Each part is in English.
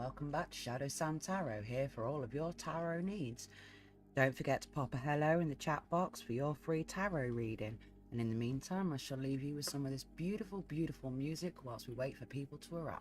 welcome back to Shadow Sam Tarot, here for all of your tarot needs. Don't forget to pop a hello in the chat box for your free tarot reading, and in the meantime I shall leave you with some of this beautiful music whilst we wait for people to arrive.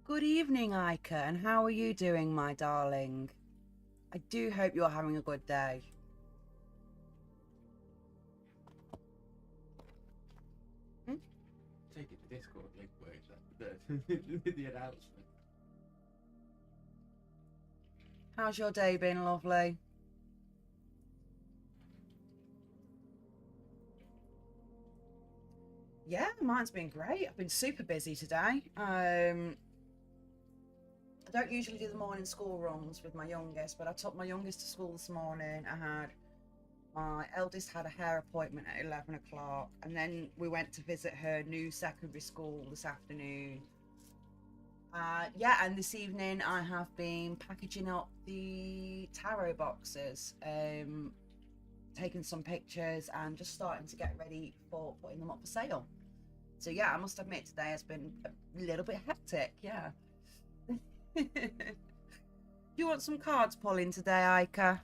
Good evening, Ica, and how are you doing, my darling? I do hope you're having a good day. Take it to Discord link where it's the announcement. How's your day been, lovely? Yeah, mine's been great. I've been super busy today. I don't usually do the morning school runs with my youngest, but I took my youngest to school this morning. My eldest had a hair appointment at 11 o'clock, and then we went to visit her new secondary school this afternoon. Yeah, and this evening I have been packaging up the tarot boxes, taking some pictures and just starting to get ready for putting them up for sale. So yeah, I must admit today has been a little bit hectic, yeah. Do you want some cards pulling today, Ica?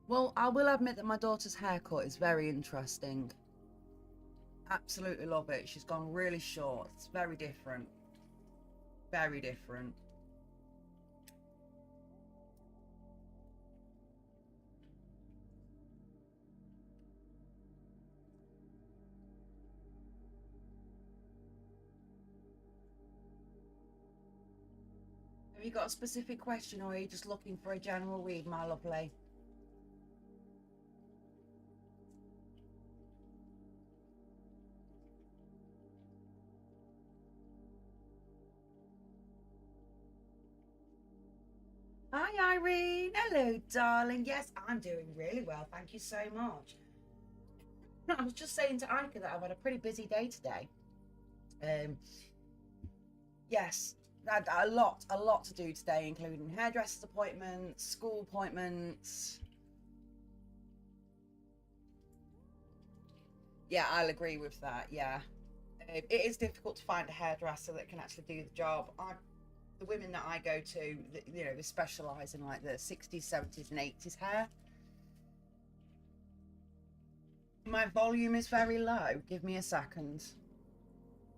Well, I will admit that my daughter's haircut is very interesting. Absolutely love it. She's gone really short. It's very different. Very different. Have you got a specific question, or are you just looking for a general read, my lovely? Hi, Irene. Hello, darling. Yes, I'm doing really well. Thank you so much. I was just saying to Ica that I've had a pretty busy day today. Yes, I had a lot to do today, including hairdresser's appointments, school appointments. Yeah, I'll agree with that. Yeah, it is difficult to find a hairdresser that can actually do the job. The women that I go to, they specialise in like the 60s, 70s, and 80s hair. My volume is very low. Give me a second.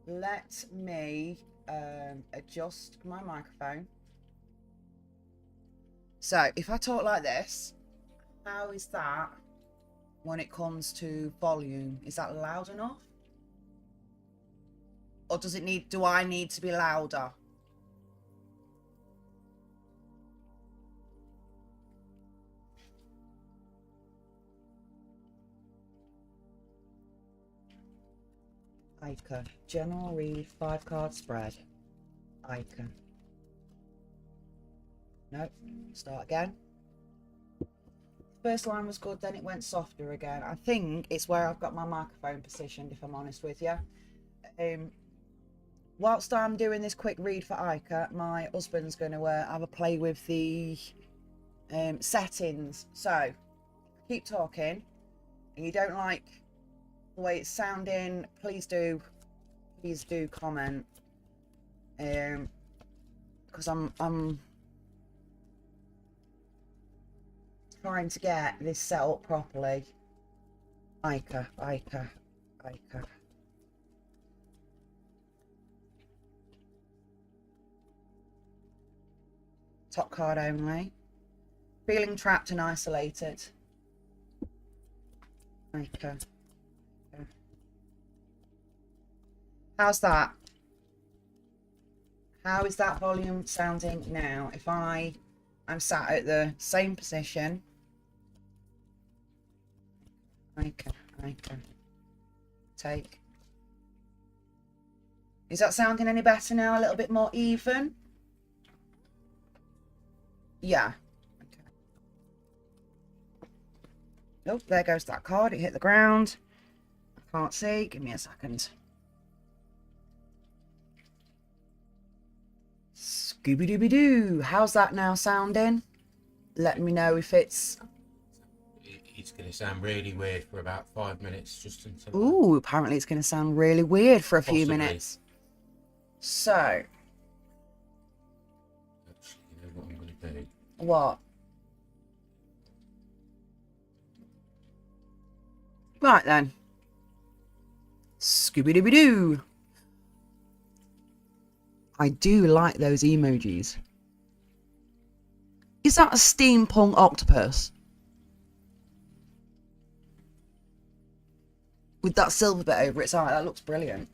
Let me adjust my microphone. So if I talk like this, how is that when it comes to volume? Is that loud enough? Or do I need to be louder? Ica, general read, 5-card spread. Ica. Nope, start again. First line was good, then it went softer again. I think it's where I've got my microphone positioned, if I'm honest with you. Whilst I'm doing this quick read for Ica, my husband's going to have a play with the settings. So, keep talking, and you don't like the way it's sounding, please do comment, because I'm trying to get this set up properly. Ica. Top card only. Feeling trapped and isolated. Ica. How's that? How is that volume sounding now? If I'm sat at the same position. Ica. Take. Is that sounding any better now? A little bit more even? Yeah. Oh, there goes that card. It hit the ground. I can't see. Give me a second. Scooby-Dooby-Doo. How's that now sounding? Let me know if it's... It's going to sound really weird for about 5 minutes, just until... Ooh, apparently it's going to sound really weird for a few minutes. So... Actually, you know what I'm going to do? What? Right then. Scooby-Dooby-Doo. I do like those emojis. Is that a steampunk octopus? With that silver bit over its eye, that looks brilliant.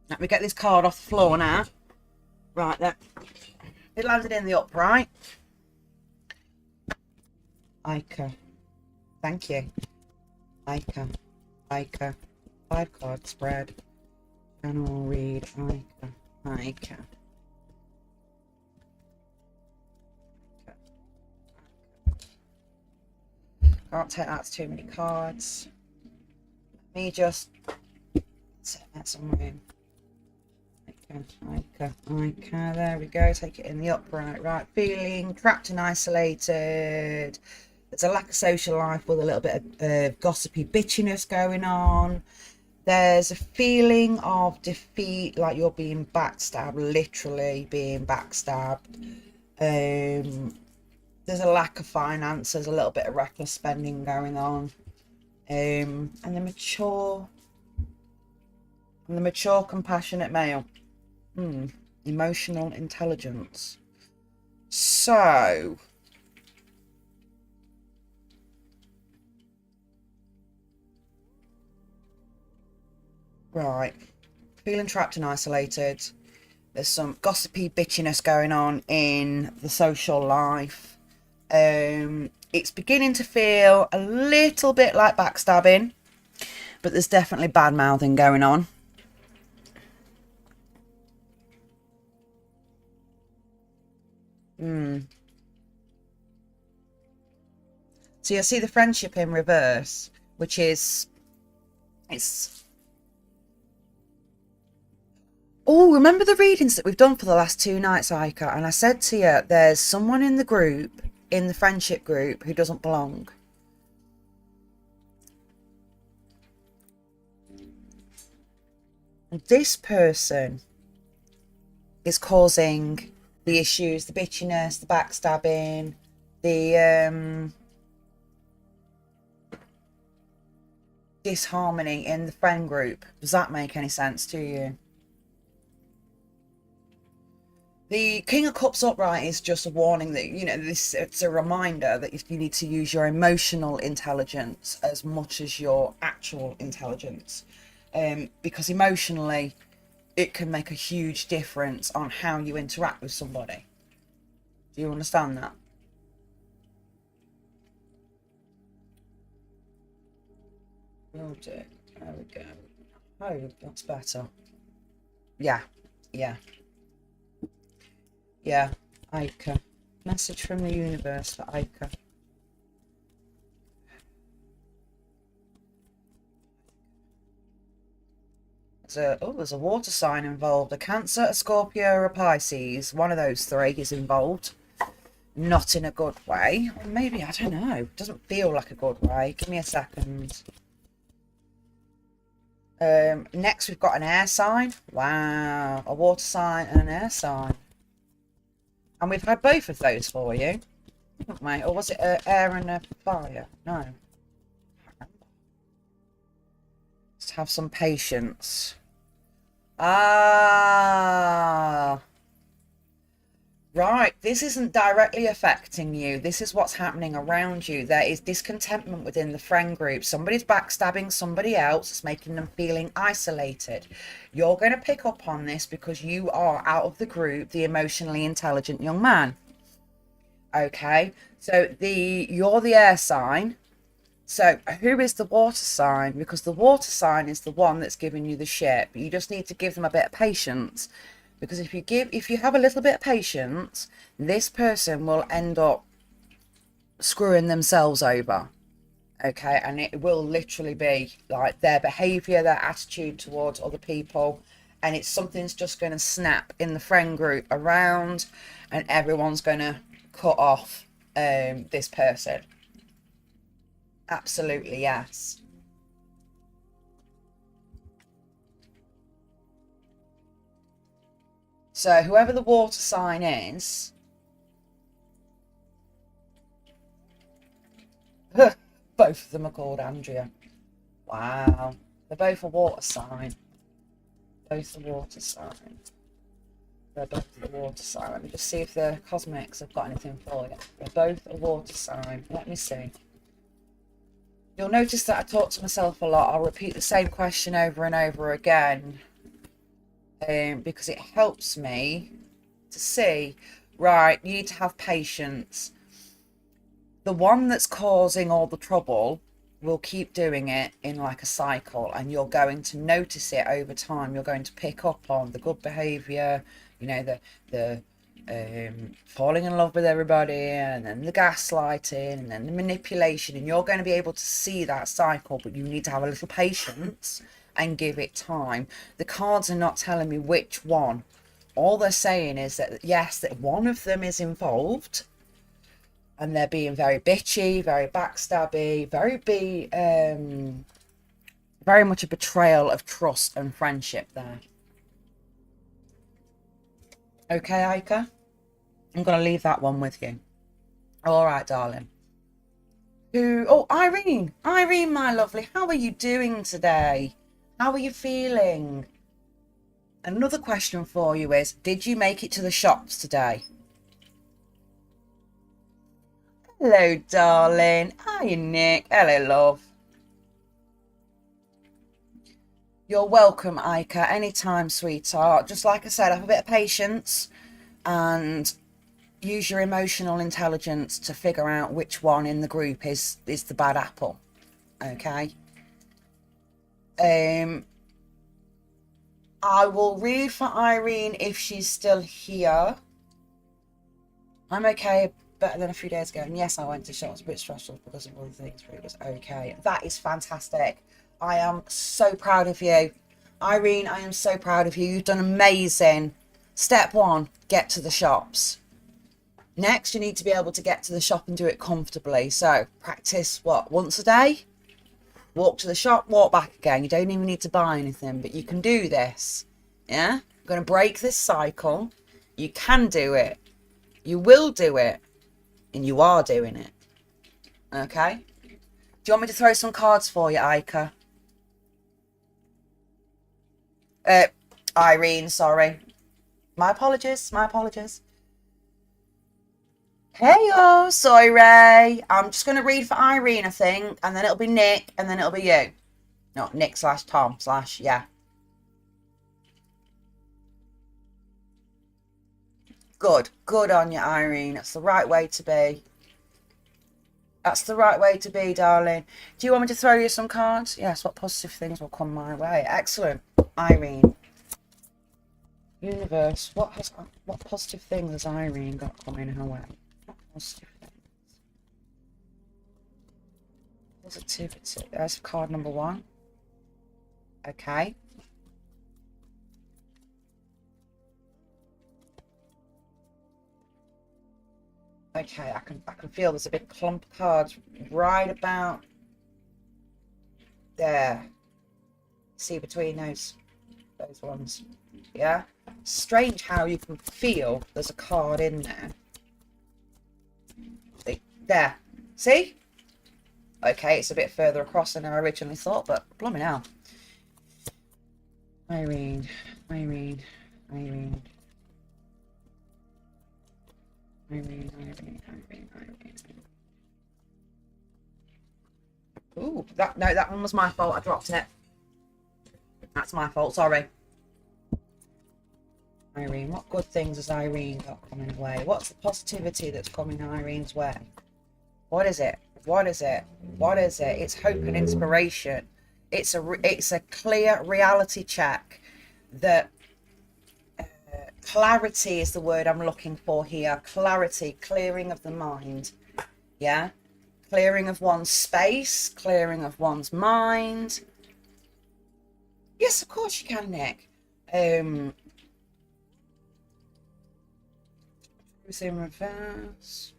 Let me get this card off the floor now. Right then. It landed in the upright. Ica. Thank you. Ica. Ica. 5 card spread. General read. Ica. Ica. Can't take that, too many cards. Let me just set that some room. Ica. There we go. Take it in the upright. Right. Feeling trapped and isolated. There's a lack of social life with a little bit of gossipy bitchiness going on. There's a feeling of defeat, like you're being backstabbed, literally being backstabbed. There's a lack of finance. There's a little bit of reckless spending going on. And the mature, compassionate male. Emotional intelligence. So... Right. Feeling trapped and isolated. There's some gossipy bitchiness going on in the social life. It's beginning to feel a little bit like backstabbing, but there's definitely bad mouthing going on. So you see the friendship in reverse, which is... Oh, remember the readings that we've done for the last 2 nights, Ica? And I said to you, there's someone in the group, in the friendship group, who doesn't belong. And this person is causing the issues, the bitchiness, the backstabbing, the disharmony in the friend group. Does that make any sense to you? The King of Cups upright is just a warning that, you know, it's a reminder that if you need to use your emotional intelligence as much as your actual intelligence. Because emotionally, it can make a huge difference on how you interact with somebody. Do you understand that? Will do. There we go. Oh, that's better. Yeah. Yeah, Ica. Message from the universe for Ica. There's a water sign involved. A Cancer, a Scorpio, or a Pisces. One of those 3 is involved. Not in a good way. Or maybe, I don't know. It doesn't feel like a good way. Give me a second. Next, we've got an air sign. Wow. A water sign and an air sign. And we've had both of those for you, haven't we? Or was it an air and a fire? No. Let's have some patience. Ah. Right. This isn't directly affecting you. This is what's happening around you. There is discontentment within the friend group. Somebody's backstabbing somebody else. It's making them feeling isolated. You're going to pick up on this because you are, out of the group, the emotionally intelligent young man. Okay. So you're the air sign. So who is the water sign? Because the water sign is the one that's giving you the shit. But you just need to give them a bit of patience. Because if you have a little bit of patience, this person will end up screwing themselves over. Okay, and it will literally be like their behavior, their attitude towards other people, and it's something's just going to snap in the friend group around, and everyone's going to cut off this person. Absolutely, yes. So whoever the water sign is, both of them are called Andrea. Wow. They're both a water sign. Both a water sign. They're both a water sign. Let me just see if the cosmetics have got anything for you. They're both a water sign. Let me see. You'll notice that I talk to myself a lot. I'll repeat the same question over and over again. Because it helps me to see, right, you need to have patience. The one that's causing all the trouble will keep doing it in like a cycle, and you're going to notice it over time. You're going to pick up on the good behavior, you know, the falling in love with everybody, and then the gaslighting, and then the manipulation, and you're going to be able to see that cycle, but you need to have a little patience and give it time. The cards are not telling me which one. All they're saying is that, yes, that one of them is involved, and they're being very bitchy, very backstabby, very much a betrayal of trust and friendship there. Okay, Aika? I'm going to leave that one with you. All right, darling. Oh, Irene. Irene, my lovely, how are you doing today? How are you feeling? Another question for you is, did you make it to the shops today? Hello, darling. Hi, Nick. Hello, love. You're welcome, Aika. Anytime, sweetheart. Just like I said, have a bit of patience and use your emotional intelligence to figure out which one in the group is the bad apple. Okay? I will read for Irene if she's still here. I'm okay, better than a few days ago. And yes, I went to shops, a bit stressful because of other things, but it was okay. That is fantastic. I am so proud of you. Irene, I am so proud of you. You've done amazing. Step one, get to the shops. Next, you need to be able to get to the shop and do it comfortably. So practice, what, once a day? Walk to the shop, walk back again. You don't even need to buy anything, but you can do this. Yeah? I'm going to break this cycle. You can do it. You will do it. And you are doing it. Okay? Do you want me to throw some cards for you, Aika? Irene, sorry. My apologies, my apologies. Hey-oh, sorry, Ray. I'm just going to read for Irene, I think, and then it'll be Nick, and then it'll be you. Not Nick / Tom / yeah. Good. Good on you, Irene. That's the right way to be. That's the right way to be, darling. Do you want me to throw you some cards? Yes, what positive things will come my way? Excellent. Irene. Universe, what positive things has Irene got coming her way? What positive things? Positivity. There's card number 1. Okay. Okay, I can feel there's a big clump of cards right about there. See between those ones. Yeah. Strange how you can feel there's a card in there. There. See? Okay, it's a bit further across than I originally thought, but blooming hell. Irene. Ooh, that one was my fault. I dropped it. That's my fault. Sorry. Irene, what good things has Irene got coming away? What's the positivity that's coming Irene's way? What is it? What is it? What is it? It's hope and inspiration. It's a clear reality check that clarity is the word I'm looking for here. Clarity, clearing of the mind. Yeah? clearing of one's space, clearing of one's mind. Yes, of course you can, Nick. It's in reverse.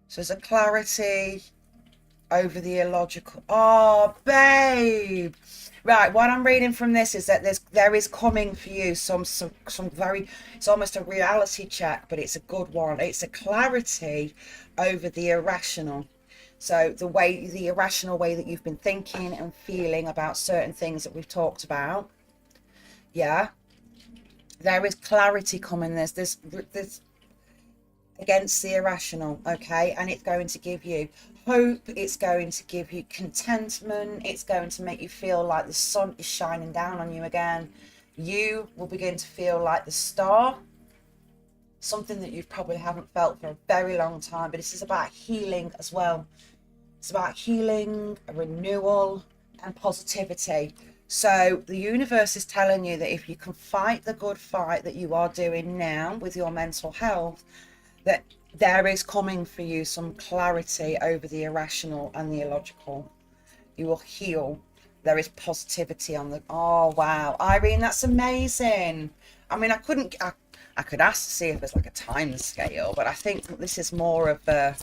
So there's a clarity over the illogical. Oh, babe. Right, what I'm reading from this is that there is coming for you some very, it's almost a reality check, but it's a good one. It's a clarity over the irrational. So the irrational way that you've been thinking and feeling about certain things that we've talked about. Yeah. There is clarity coming. There's this against the irrational, okay? And it's going to give you hope, it's going to give you contentment, it's going to make you feel like the sun is shining down on you again. You will begin to feel like the star, something that you probably haven't felt for a very long time. But this is about healing as well. It's about healing, a renewal, and positivity. So the universe is telling you that if you can fight the good fight that you are doing now with your mental health, that there is coming for you some clarity over the irrational and the illogical. You will heal. There is positivity on the... Oh, wow. Irene, that's amazing. I mean, I could ask to see if there's like a time scale, but I think this is more of a...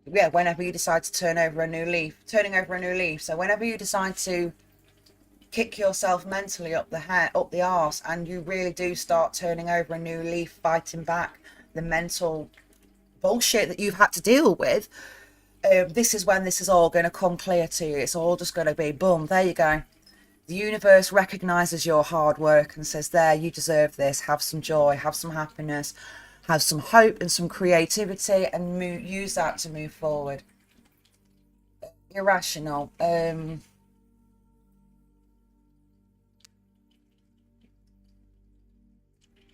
Yeah, whenever you decide to turning over a new leaf. So whenever you decide to kick yourself mentally up the arse, and you really do start turning over a new leaf, fighting back the mental bullshit that you've had to deal with, this is when this is all going to come clear to you. It's all just going to be boom, there you go. The universe recognizes your hard work and says, there, you deserve this. Have some joy, have some happiness, have some hope and some creativity, and use that to move forward. Irrational.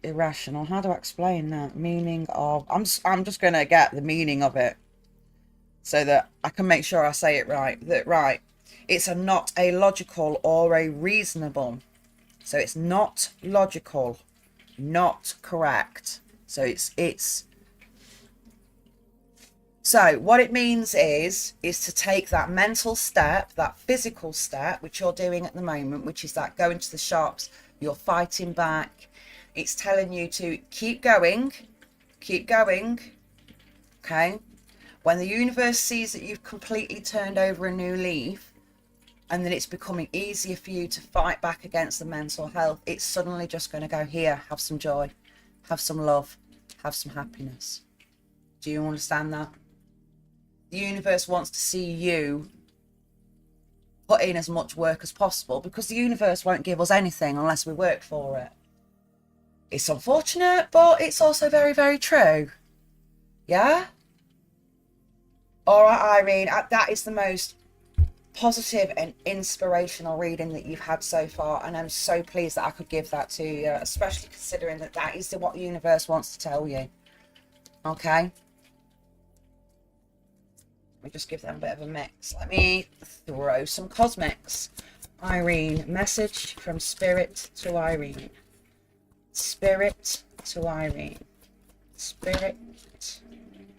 Irrational. How do I explain that? Meaning of... I'm just going to get the meaning of it so that I can make sure I say it right. Right. It's not a logical or a reasonable. So it's not logical, not correct. So it's so what it means is to take that mental step, that physical step, which you're doing at the moment, which is that going to the shops, you're fighting back. It's telling you to keep going, okay? When the universe sees that you've completely turned over a new leaf, and then it's becoming easier for you to fight back against the mental health, it's suddenly just going to go, here, have some joy, have some love, have some happiness. Do you understand that? The universe wants to see you put in as much work as possible, because the universe won't give us anything unless we work for it. It's unfortunate, but it's also very, very true. Yeah? All right, Irene, that is the most positive and inspirational reading that you've had so far, and I'm so pleased that I could give that to you, especially considering that is what the universe wants to tell you. Okay? Let me just give them a bit of a mix. Let me throw some cosmics. Irene, message from Spirit to Irene. Spirit to Irene. Spirit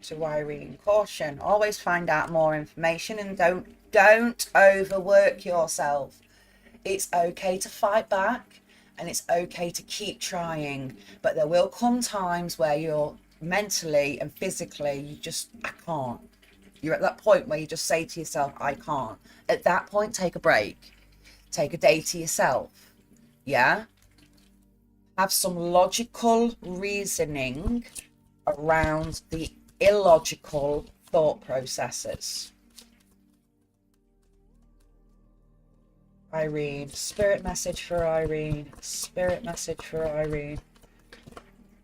to Irene. Caution, always find out more information, and don't overwork yourself. It's okay to fight back, and it's okay to keep trying, but there will come times where you're mentally and physically, I can't. You're at that point where you just say to yourself, I can't. At that point, take a break. Take a day to yourself. Yeah? Have some logical reasoning around the illogical thought processes. Irene, spirit message for Irene, spirit message for Irene,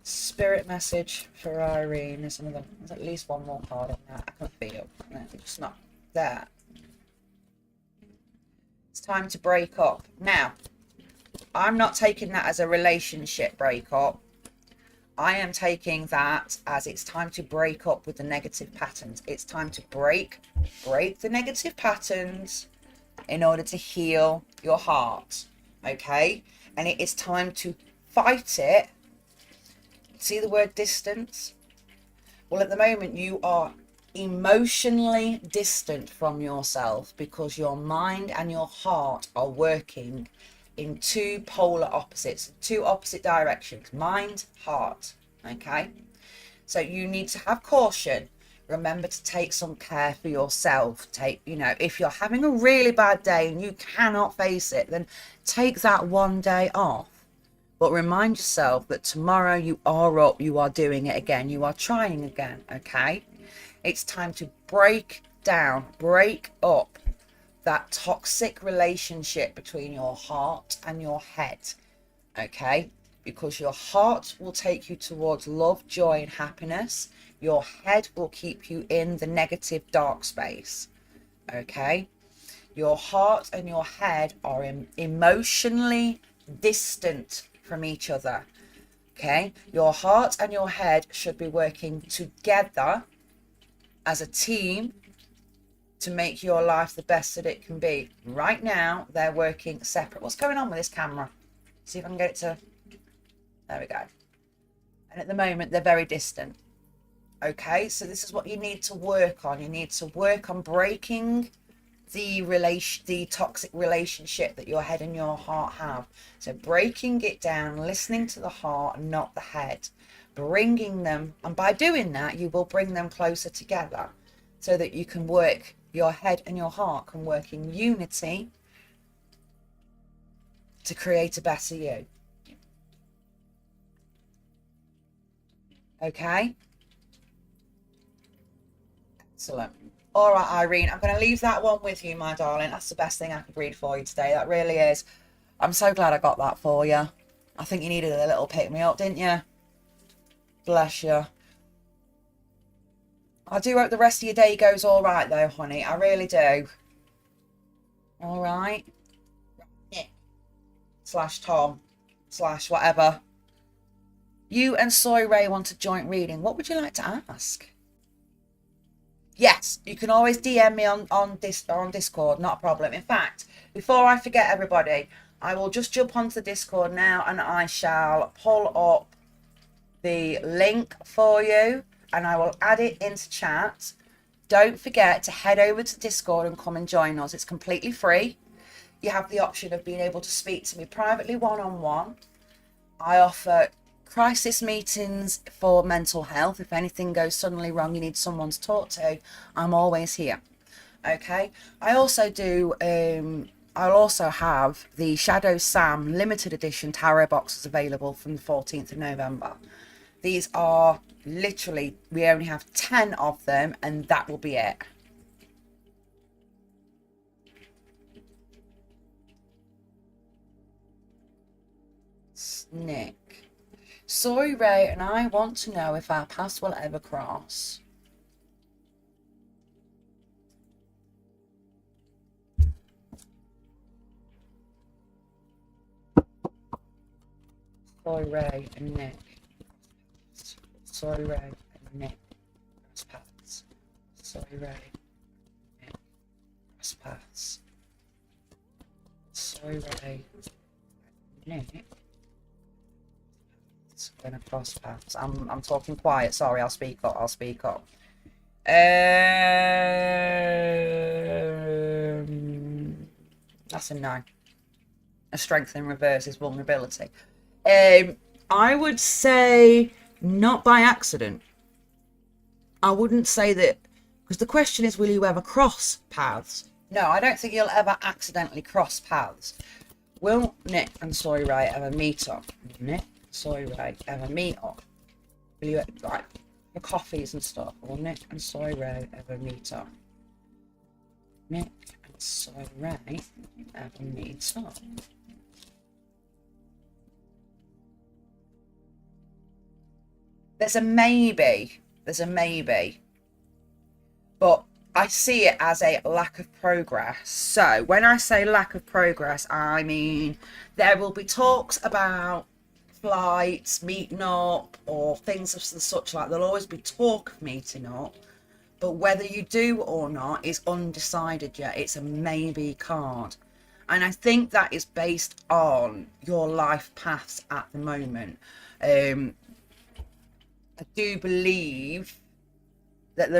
spirit message for Irene. There's at least one more card in that I can feel. No, it's not there. It's time to break up. Now, I'm not taking that as a relationship breakup. I am taking that as it's time to break up with the negative patterns. It's time to break the negative patterns in order to heal your heart, okay? And it is time to fight it. See the word distance? Well, at the moment you are emotionally distant from yourself because your mind and your heart are working in two polar opposites, two opposite directions, mind, heart. Okay, so you need to have caution. Remember to take some care for yourself. If you're having a really bad day and you cannot face it, then take that one day off. But remind yourself that tomorrow you are up, you are doing it again, you are trying again, okay? It's time to break up that toxic relationship between your heart and your head, okay? Because your heart will take you towards love, joy, and happiness. Your head will keep you in the negative dark space, okay? Your heart and your head are emotionally distant from each other, okay? Your heart and your head should be working together as a team to make your life the best that it can be. Right now, they're working separate. What's going on with this camera? See if I can get it to... There we go. And at the moment, they're very distant. Okay, so this is what you need to work on. You need to work on breaking the toxic relationship that your head and your heart have. So breaking it down, listening to the heart and not the head, bringing them, and by doing that you will bring them closer together so that you can work, your head and your heart can work in unity to create a better you. Okay, excellent. All right, Irene, I'm going to leave that one with you, my darling. That's the best thing I could read for you today. That really is. I'm so glad I got that for you. I think you needed a little pick-me-up, didn't you? Bless you. I do hope the rest of your day goes all right, though, honey. I really do. All right. /Tom / whatever. You and Soy Ray want a joint reading. What would you like to ask? Yes, you can always DM me on Discord, not a problem. In fact, before I forget, everybody, I will just jump onto the Discord now and I shall pull up the link for you and I will add it into chat. Don't forget to head over to Discord and come and join us. It's completely free. You have the option of being able to speak to me privately one-on-one. I offer crisis meetings for mental health. If anything goes suddenly wrong, you need someone to talk to, I'm always here. Okay, I also do I'll also have the Shadow Sam limited edition tarot boxes available from the 14th of November. These are literally, we only have 10 of them and that will be it. Nick, Soy Ray and I want to know if our paths will ever cross. Soy Ray and Nick. Soy Ray and Nick. Cross paths. Soy Ray. Nick. Cross paths. Soy Ray. Nick. Gonna cross paths. I'm talking quiet. Sorry, I'll speak up. That's a no. A strength in reverse is vulnerability. I would say not by accident. I wouldn't say that, because the question is, will you ever cross paths? No, I don't think you'll ever accidentally cross paths. Will Nick and Soy Ray ever meet up? Nick, Soy Ray ever meet up? Will you, like, for coffees and stuff? Will Nick and Soy Ray ever meet up? Nick and Soy Ray ever meet up? There's a maybe. But I see it as a lack of progress. So when I say lack of progress, I mean there will be talks about flights, meeting up, or things of such like. There'll always be talk of meeting up, but whether you do or not is undecided yet. It's a maybe card. And I think that is based on your life paths at the moment. I do believe that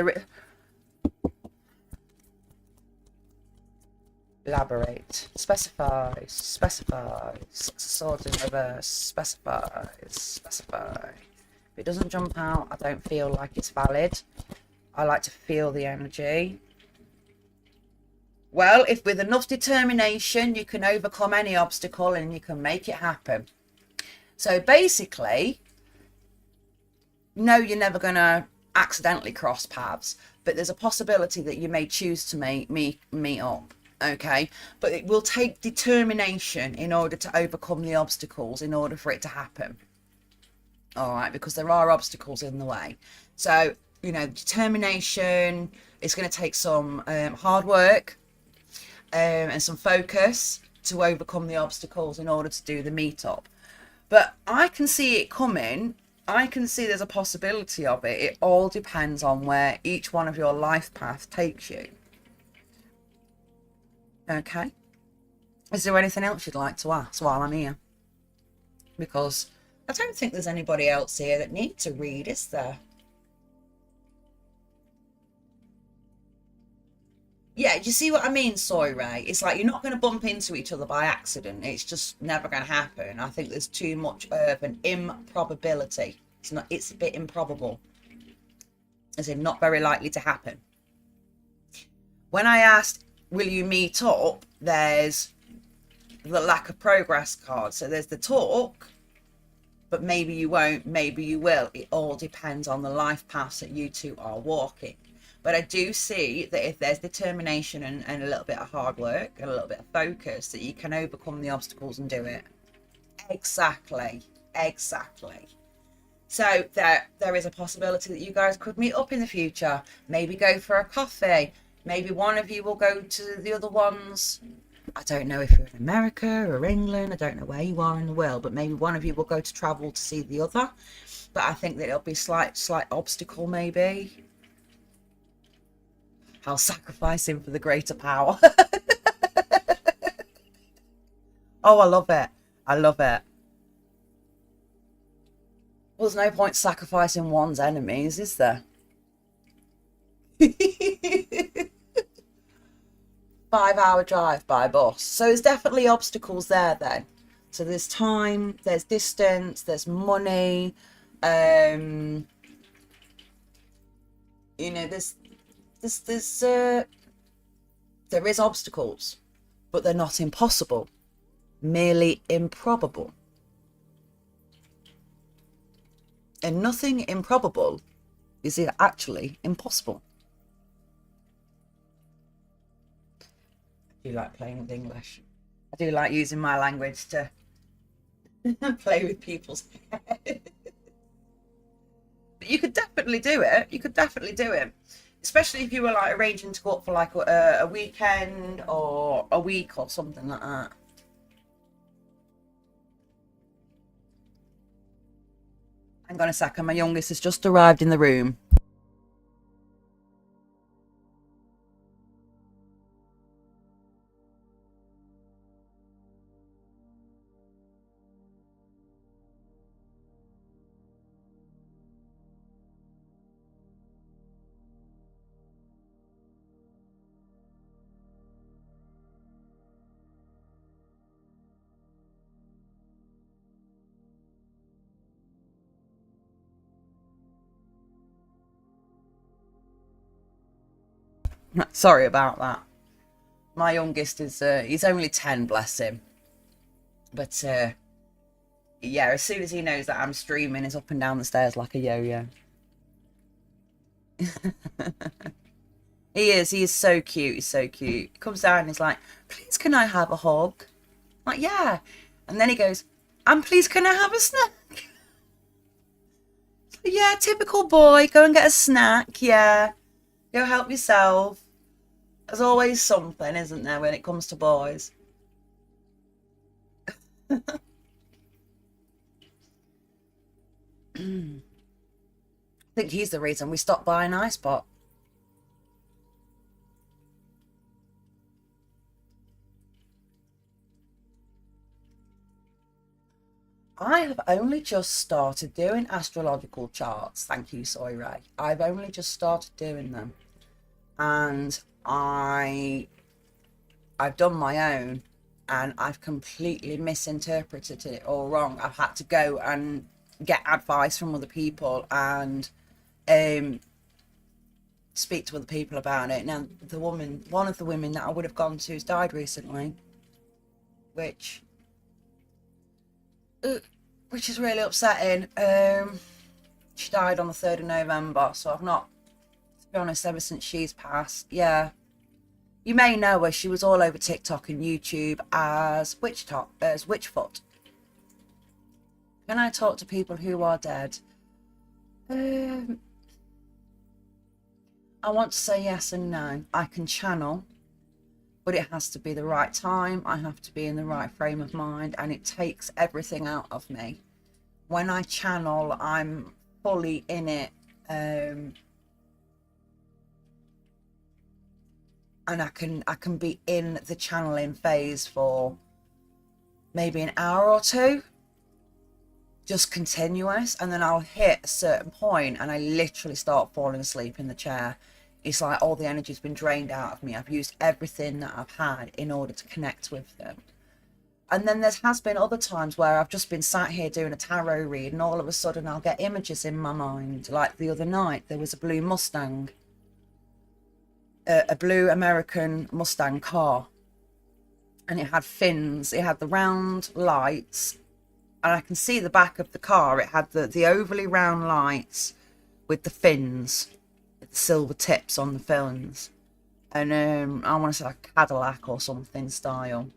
elaborate, specify, swords in reverse, specify. If it doesn't jump out, I don't feel like it's valid. I like to feel the energy. Well, if with enough determination, you can overcome any obstacle and you can make it happen. So basically, no, you're never going to accidentally cross paths, but there's a possibility that you may choose to meet up. Okay, but it will take determination in order to overcome the obstacles in order for it to happen. All right, because there are obstacles in the way. So, you know, determination is going to take some hard work and some focus to overcome the obstacles in order to do the meetup. But I can see it coming. I can see there's a possibility of it. It all depends on where each one of your life path takes you. Okay. Is there anything else you'd like to ask while I'm here? Because I don't think there's anybody else here that needs to read, is there? Yeah, do you see what I mean, Soy Ray? It's like you're not going to bump into each other by accident. It's just never going to happen. I think there's too much of an improbability. It's a bit improbable. As in, not very likely to happen. When I asked, will you meet up, there's the lack of progress card. So there's the talk, but maybe you won't, maybe you will. It all depends on the life paths that you two are walking. But I do see that if there's determination and a little bit of hard work and a little bit of focus, that you can overcome the obstacles and do it. Exactly. So there is a possibility that you guys could meet up in the future. Maybe go for a coffee. Maybe one of you will go to the other ones. I don't know if you're in America or England. I don't know where you are in the world, but maybe one of you will go to travel to see the other. But I think that it'll be slight obstacle maybe. I'll sacrifice him for the greater power. Oh, I love it. Well, there's no point sacrificing one's enemies, is there? 5-hour drive by bus. So there's definitely obstacles there then. So there's time, there's distance, there's money. You know, there is obstacles, but they're not impossible, merely improbable. And nothing improbable is actually impossible. I do like playing with English. I do like using my language to play with people's head. But you could definitely do it. Especially if you were like arranging to go up for like a weekend or a week or something like that. Hang on a second, my youngest has just arrived in the room. Sorry about that. My youngest is, he's only 10, bless him. But, yeah, as soon as he knows that I'm streaming, he's up and down the stairs like a yo-yo. He is so cute. He's so cute. He comes down and he's like, please can I have a hug? I'm like, yeah. And then he goes, and please can I have a snack? Yeah, typical boy. Go and get a snack. Yeah. Go help yourself. There's always something, isn't there, when it comes to boys? I think he's the reason we stopped buying Ice Pot. I have only just started doing astrological charts. Thank you, Soy Ray. I've only just started doing them, and I've done my own, and I've completely misinterpreted it all wrong. I've had to go and get advice from other people and speak to other people about it. Now, one of the women that I would have gone to has died recently, which is really upsetting. She died on the 3rd of November, so I've not, to be honest, ever since she's passed. Yeah, you may know her. She was all over TikTok and YouTube as Witchfoot. Can I talk to people who are dead? I want to say yes and no. I can channel, but it has to be the right time. I have to be in the right frame of mind, and it takes everything out of me. When I channel, I'm fully in it, and I can be in the channeling phase for maybe an hour or two, just continuous, and then I'll hit a certain point and I literally start falling asleep in the chair. It's like all the energy's been drained out of me. I've used everything that I've had in order to connect with them. And then there has been other times where I've just been sat here doing a tarot read, and all of a sudden I'll get images in my mind. Like the other night, there was a blue Mustang, a blue American Mustang car, and it had fins. It had the round lights, and I can see the back of the car. It had the overly round lights with the fins, with the silver tips on the fins, and I want to say like Cadillac or something style.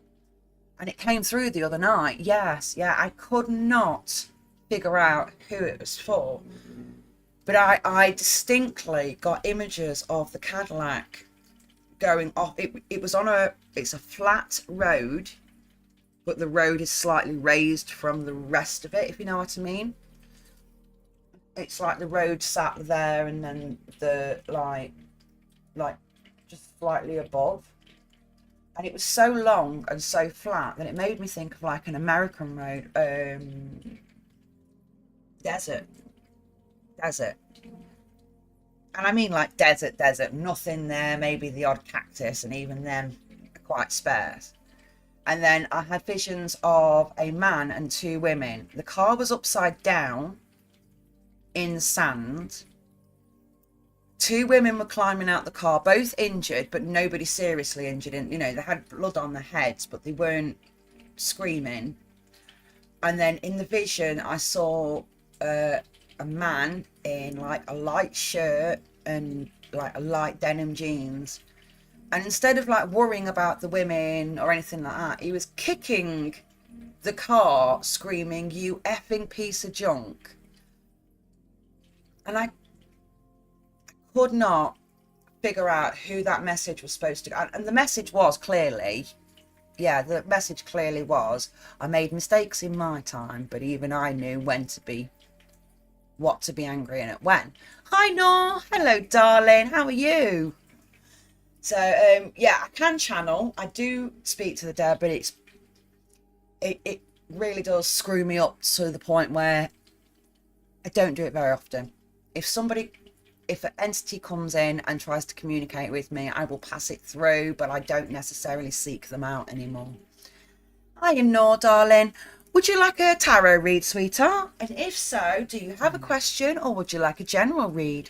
And it came through the other night. Yes, yeah, I could not figure out who it was for, but I distinctly got images of the Cadillac going off. It was on it's a flat road, but the road is slightly raised from the rest of it, if you know what I mean. It's like the road sat there, and then the like just slightly above. And it was so long and so flat that it made me think of like an American road, desert. And I mean like desert, nothing there, maybe the odd cactus, and even them are quite sparse. And then I had visions of a man and two women. The car was upside down in sand. Two women were climbing out the car, both injured, but nobody seriously injured. And you know, they had blood on their heads, but they weren't screaming. And then in the vision, I saw a man in like a light shirt and like a light denim jeans. And instead of like worrying about the women or anything like that, he was kicking the car, screaming, "You effing piece of junk." And I could not figure out who that message was supposed to. And the message was clearly, yeah, the message clearly was, I made mistakes in my time, but even I knew what to be angry and at when. Hi, Nor. Hello, darling. How are you? So, yeah, I can channel. I do speak to the dead, but it really does screw me up to the point where I don't do it very often. If an entity comes in and tries to communicate with me, I will pass it through, but I don't necessarily seek them out anymore. Hi, Nor, darling. Would you like a tarot read, sweetheart? And if so, do you have a question, or would you like a general read?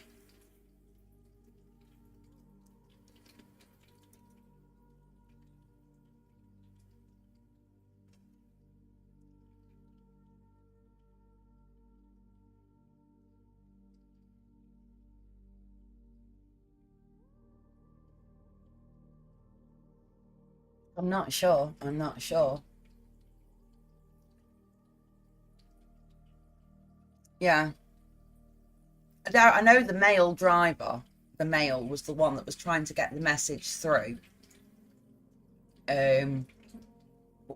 I'm not sure. Yeah. I know the male driver, the male was the one that was trying to get the message through.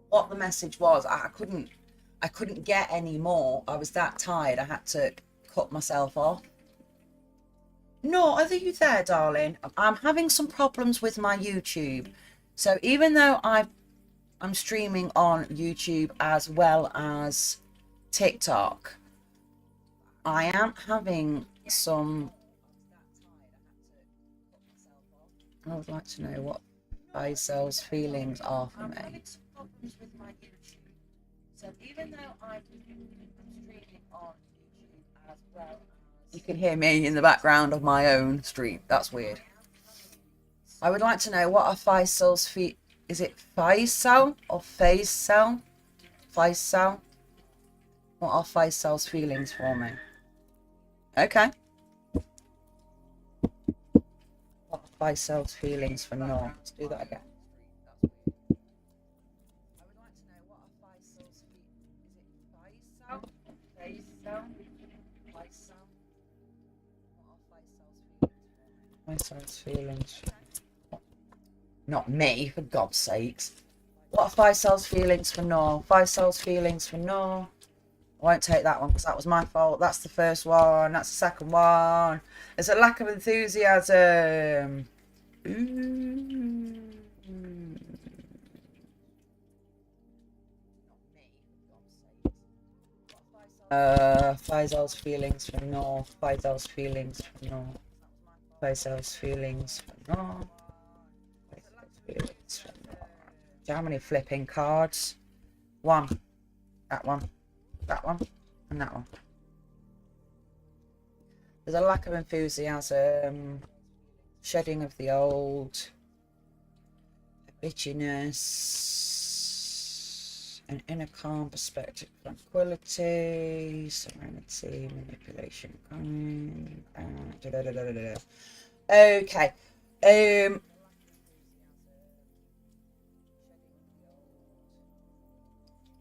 What the message was, I couldn't get any more. I was that tired. I had to cut myself off. No, are you there, darling? I'm having some problems with my YouTube. So even though I'm streaming on YouTube as well as TikTok, I am having some. I would like to know what Faisal's feelings are for me. So even though I'm streaming on YouTube as well, you can hear me in the background of my own stream. That's weird. I would like to know what are Faisal's feet. Is it Faisal or Faisal? Faisal? What are Faisal's feelings for me? Okay. What are Faisal's feelings for Noor? Let's do that again. Faisal's feelings. Not me, for God's sakes. What are Faisal's feelings for Noor? Faisal's feelings for Noor. I won't take that one because that was my fault. That's the first one. That's the second one. There's a lack of enthusiasm. Ooh. Faisal's feelings for Noor. Faisal's feelings for Noor. Faisal's feelings for Noor. Faisal's feelings for Noor. How many flipping cards? One. That one. That one. And that one. There's a lack of enthusiasm. Shedding of the old. Bitchiness. An inner calm perspective. Tranquility. Serenity. Manipulation. Okay.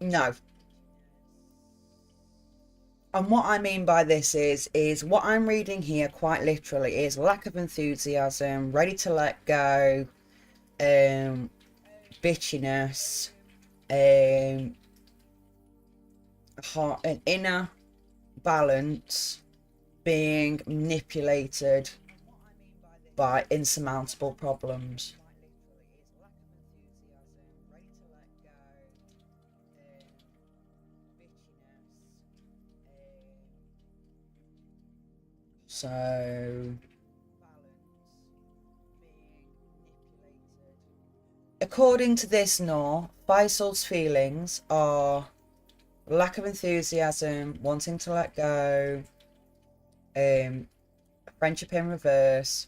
No. And what I mean by this is what I'm reading here quite literally is lack of enthusiasm, ready to let go, bitchiness, an inner balance being manipulated by insurmountable problems. So, according to this Noor, Faisal's feelings are lack of enthusiasm, wanting to let go, friendship in reverse,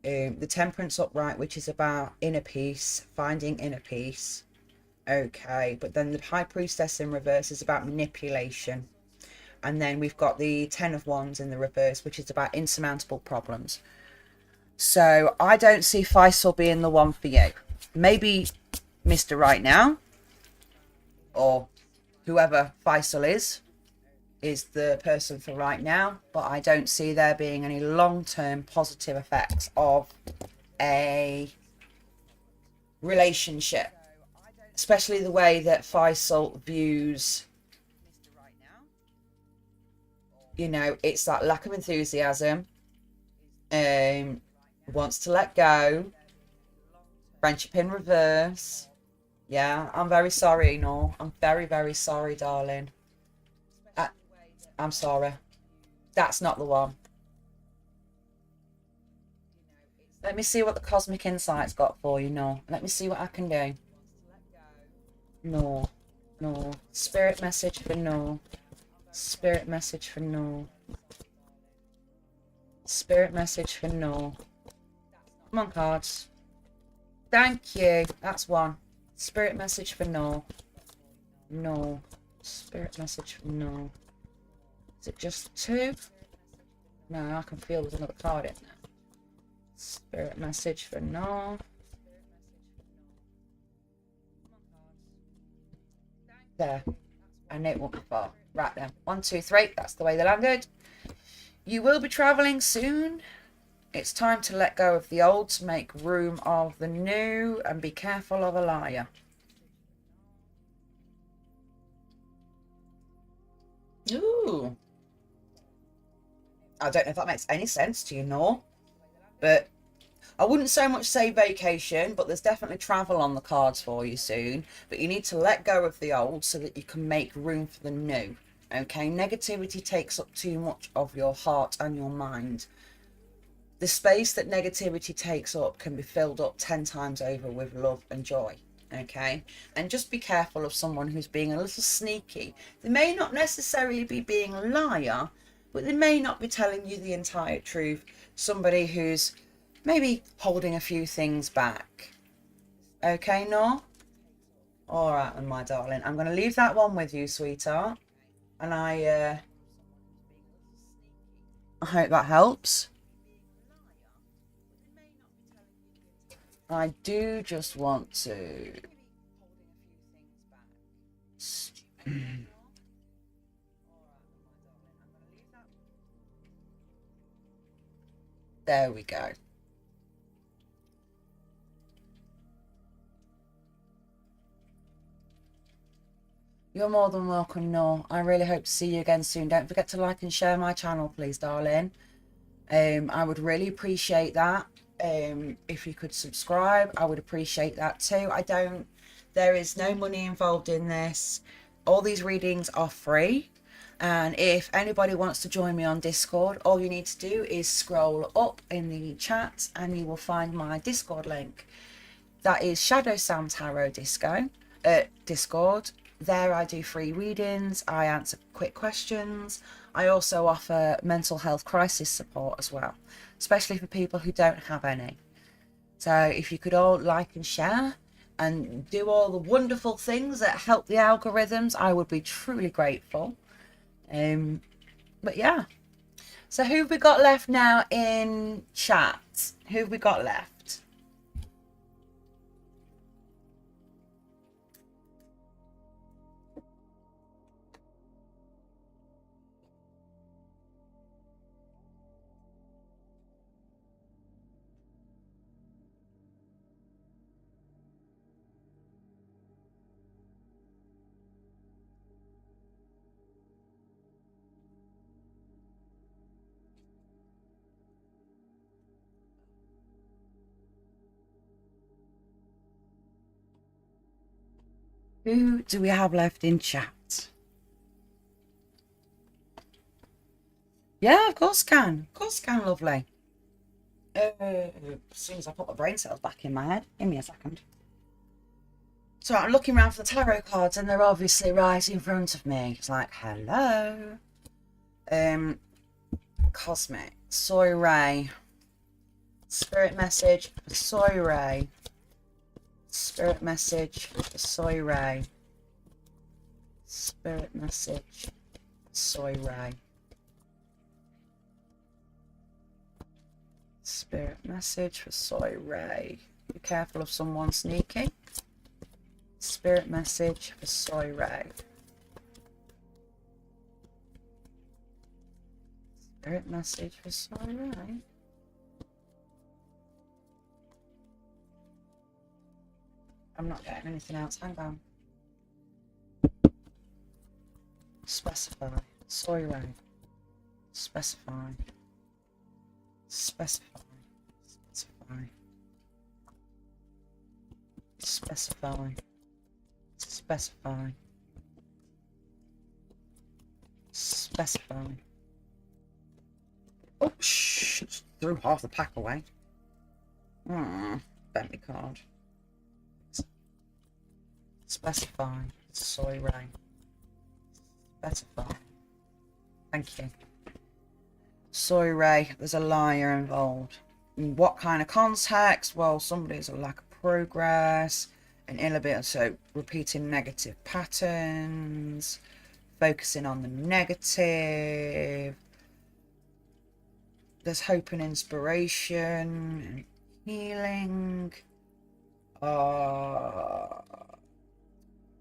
the Temperance upright, which is about inner peace, finding inner peace. Okay, but then the High Priestess in reverse is about manipulation. And then we've got the Ten of Wands in the reverse, which is about insurmountable problems. So I don't see Faisal being the one for you. Maybe Mr. Right Now, or whoever Faisal is the person for right now. But I don't see there being any long-term positive effects of a relationship. Especially the way that Faisal views, you know, it's that lack of enthusiasm, wants to let go, friendship in reverse. Yeah, I'm very sorry, Noor. I'm very, very sorry, darling. I'm sorry. That's not the one. Let me see what the Cosmic Insight's got for you, Noor. Let me see what I can do. Noor. Noor. Spirit message for Noor. Spirit message for Noor. Spirit message for Noor. Come on, cards. Thank you. That's one. Spirit message for Noor. Noor. Spirit message for Noor. Is it just two? No, I can feel there's another card in there. Spirit message for Noor. There. I knew it won't be far. Right then. 1, 2, 3. That's the way they landed. You will be travelling soon. It's time to let go of the old to make room of the new, and be careful of a liar. Ooh. I don't know if that makes any sense to you, Noor. But I wouldn't so much say vacation, but there's definitely travel on the cards for you soon. But you need to let go of the old so that you can make room for the new. Okay, negativity takes up too much of your heart and your mind. The space that negativity takes up can be filled up 10 times over with love and joy. Okay, and just be careful of someone who's being a little sneaky. They may not necessarily be being a liar, but they may not be telling you the entire truth. Somebody who's maybe holding a few things back. Okay, Nor? All right, then, my darling. I'm going to leave that one with you, sweetheart. And I hope that helps. I do just want to... There we go. You're more than welcome, Noor. I really hope to see you again soon. Don't forget to like and share my channel, please, darling. I would really appreciate that. If you could subscribe, I would appreciate that too. There is no money involved in this. All these readings are free. And if anybody wants to join me on Discord, all you need to do is scroll up in the chat and you will find my Discord link. That is Shadow Sam Tarot Discord. There I do free readings. I answer quick questions. I also offer mental health crisis support as well, especially for people who don't have any. So if you could all like and share and do all the wonderful things that help the algorithms, I would be truly grateful. But yeah, so who have we got left now in chat? Who have we got left? Who do we have left in chat? Yeah, of course can. Of course can, lovely. As soon as I put my brain cells back in my head. Give me a second. So I'm looking around for the tarot cards and they're obviously right in front of me. It's like, hello. Cosmic. Soy Ray. Spirit message for Soy Ray. Spirit message for Soy Ray. Spirit message for Soy Ray. Spirit message for Soy Ray. Be careful of someone sneaky. Spirit message for Soy Ray. Spirit message for Soy Ray. I'm not getting anything else. Hang on. Specify. Soy Ray. Specify. Specify. Specify. Specify. Specify. Specify. Oh, shh. Threw half the pack away. Bentley card. Specify. Soy Ray. Specify. Thank you. Soy Ray, there's a liar involved. In what kind of context? Well, somebody's a lack of progress, an inability, so repeating negative patterns, focusing on the negative. There's hope and inspiration and healing.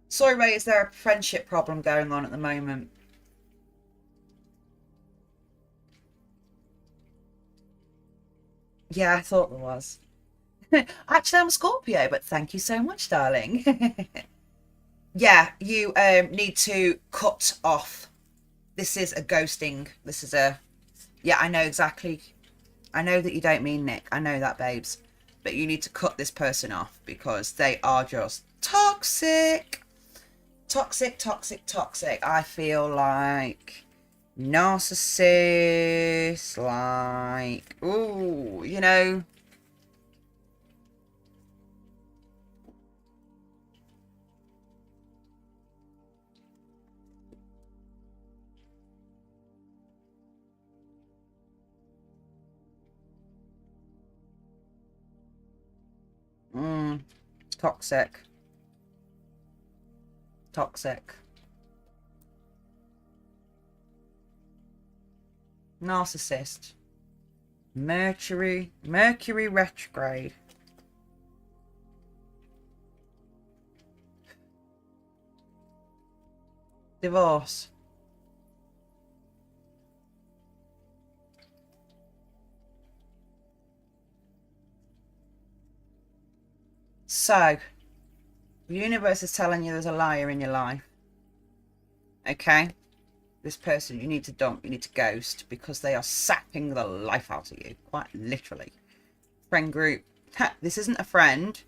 Soy Ray, is there a friendship problem going on at the moment? Yeah, I thought there was. Actually, I'm a Scorpio, but thank you so much, darling. Yeah, you need to cut off. This is a ghosting. This is a... Yeah, I know exactly. I know that you don't mean Nick. I know that, babes. but you need to cut this person off because they are just toxic. Toxic, toxic, toxic. I feel like narcissist, like, ooh, you know. Toxic. Toxic. Narcissist. Mercury retrograde. Divorce. So, the universe is telling you there's a liar in your life. Okay? This person you need to dump, you need to ghost, because they are sapping the life out of you, quite literally. Friend group. This isn't a friend.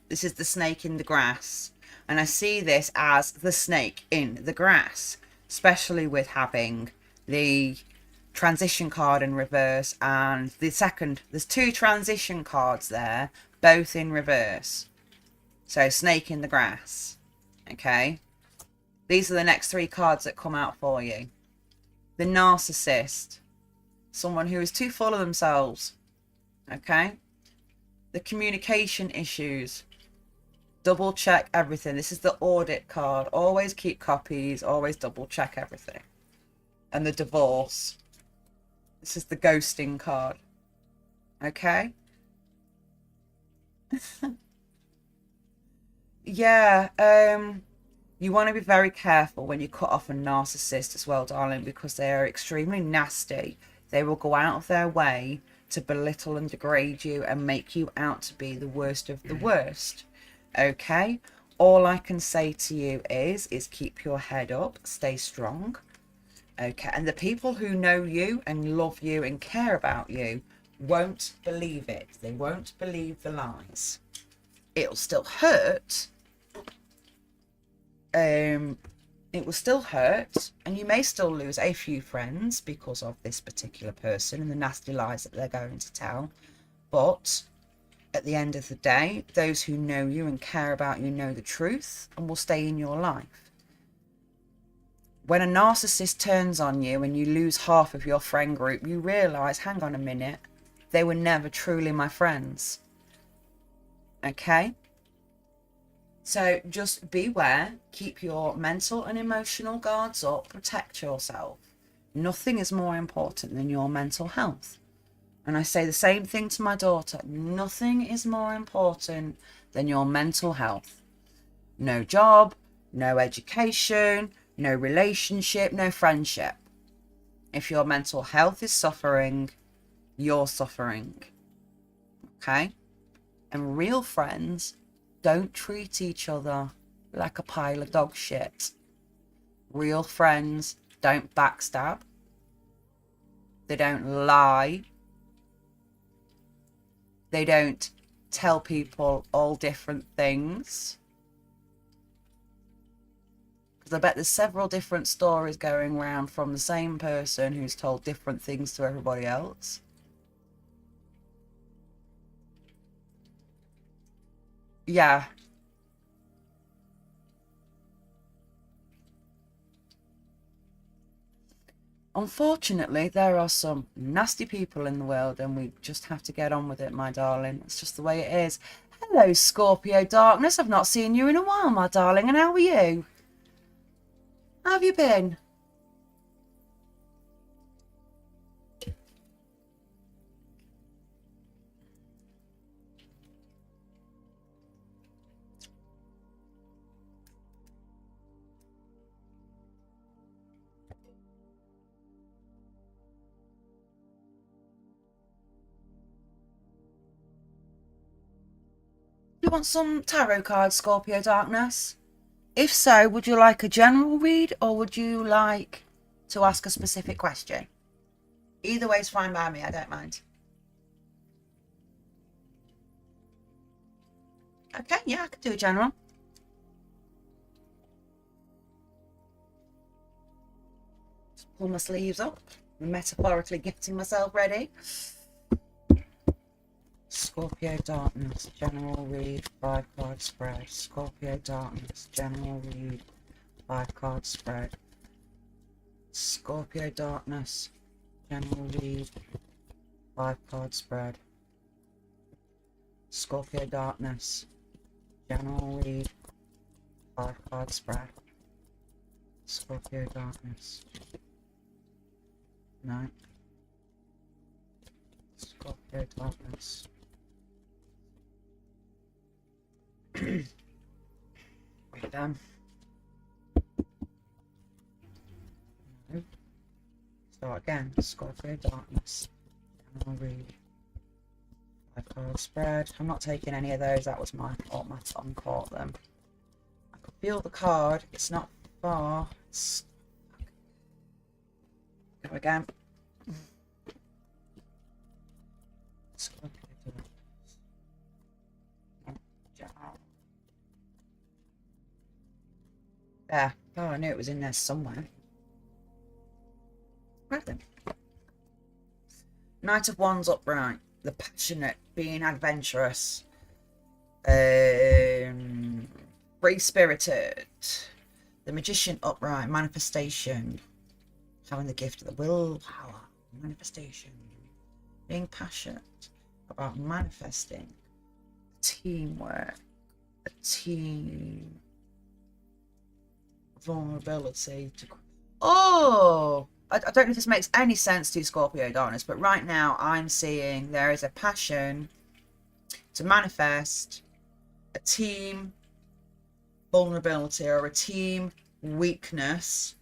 This is the snake in the grass. And I see this as the snake in the grass, especially with having the transition card in reverse and the second. There's two transition cards there, both in reverse. So snake in the grass. Okay. These are the next three cards that come out for you. The narcissist. Someone who is too full of themselves. Okay. The communication issues. Double check everything. This is the audit card. Always keep copies. Always double check everything. And the divorce. This is the ghosting card. Okay. Yeah. You want to be very careful when you cut off a narcissist as well, darling, because they are extremely nasty. They will go out of their way to belittle and degrade you and make you out to be the worst of the worst. Okay? All I can say to you is keep your head up, stay strong. Okay? And the people who know you and love you and care about you won't believe it. They won't believe the lies. It'll still hurt. It will still hurt, and you may still lose a few friends because of this particular person and the nasty lies that they're going to tell. But at the end of the day, those who know you and care about you know the truth and will stay in your life. When a narcissist turns on you and you lose half of your friend group, you realise, hang on a minute, they were never truly my friends. Okay? So just beware, keep your mental and emotional guards up, protect yourself. Nothing is more important than your mental health. And I say the same thing to my daughter. Nothing is more important than your mental health. No job, no education, no relationship, no friendship. If your mental health is suffering, you're suffering. Okay? And real friends don't treat each other like a pile of dog shit. Real friends don't backstab. They don't lie. They don't tell people all different things. Because I bet there's several different stories going around from the same person who's told different things to everybody else. Yeah. Unfortunately, there are some nasty people in the world, and we just have to get on with it, my darling. It's just the way it is. Hello, Scorpio Darkness. I've not seen you in a while, my darling. And how are you? How have you been? You want some tarot cards, Scorpio Darkness? If so, would you like a general read or would you like to ask a specific question? Either way is fine by me, I don't mind. Okay, yeah, I could do a general. Just pull my sleeves up. I'm metaphorically getting myself ready. Scorpio Darkness, General Read, 5-card spread. Scorpio Darkness, General Read, 5-card spread. Scorpio Darkness, General Read, 5-card spread. Scorpio Darkness, General Read, 5-card spread. Scorpio Darkness. No. Scorpio Darkness. Read them. No. Start again. Scorpio Darkness. General Read. 5-card spread. I'm not taking any of those. That was my fault. My tongue caught them. I could feel the card. It's not far. It's... Go again. Scorpio Darkness. General. There. Oh, I knew it was in there somewhere. Right then. Knight of Wands upright. The passionate, being adventurous. Free-spirited. The Magician upright. Manifestation. Having the gift of the willpower. Manifestation. Being passionate about manifesting. Teamwork. A team. Vulnerability to... Oh! I don't know if this makes any sense to Scorpio Darkness, but right now I'm seeing there is a passion to manifest a team vulnerability or a team weakness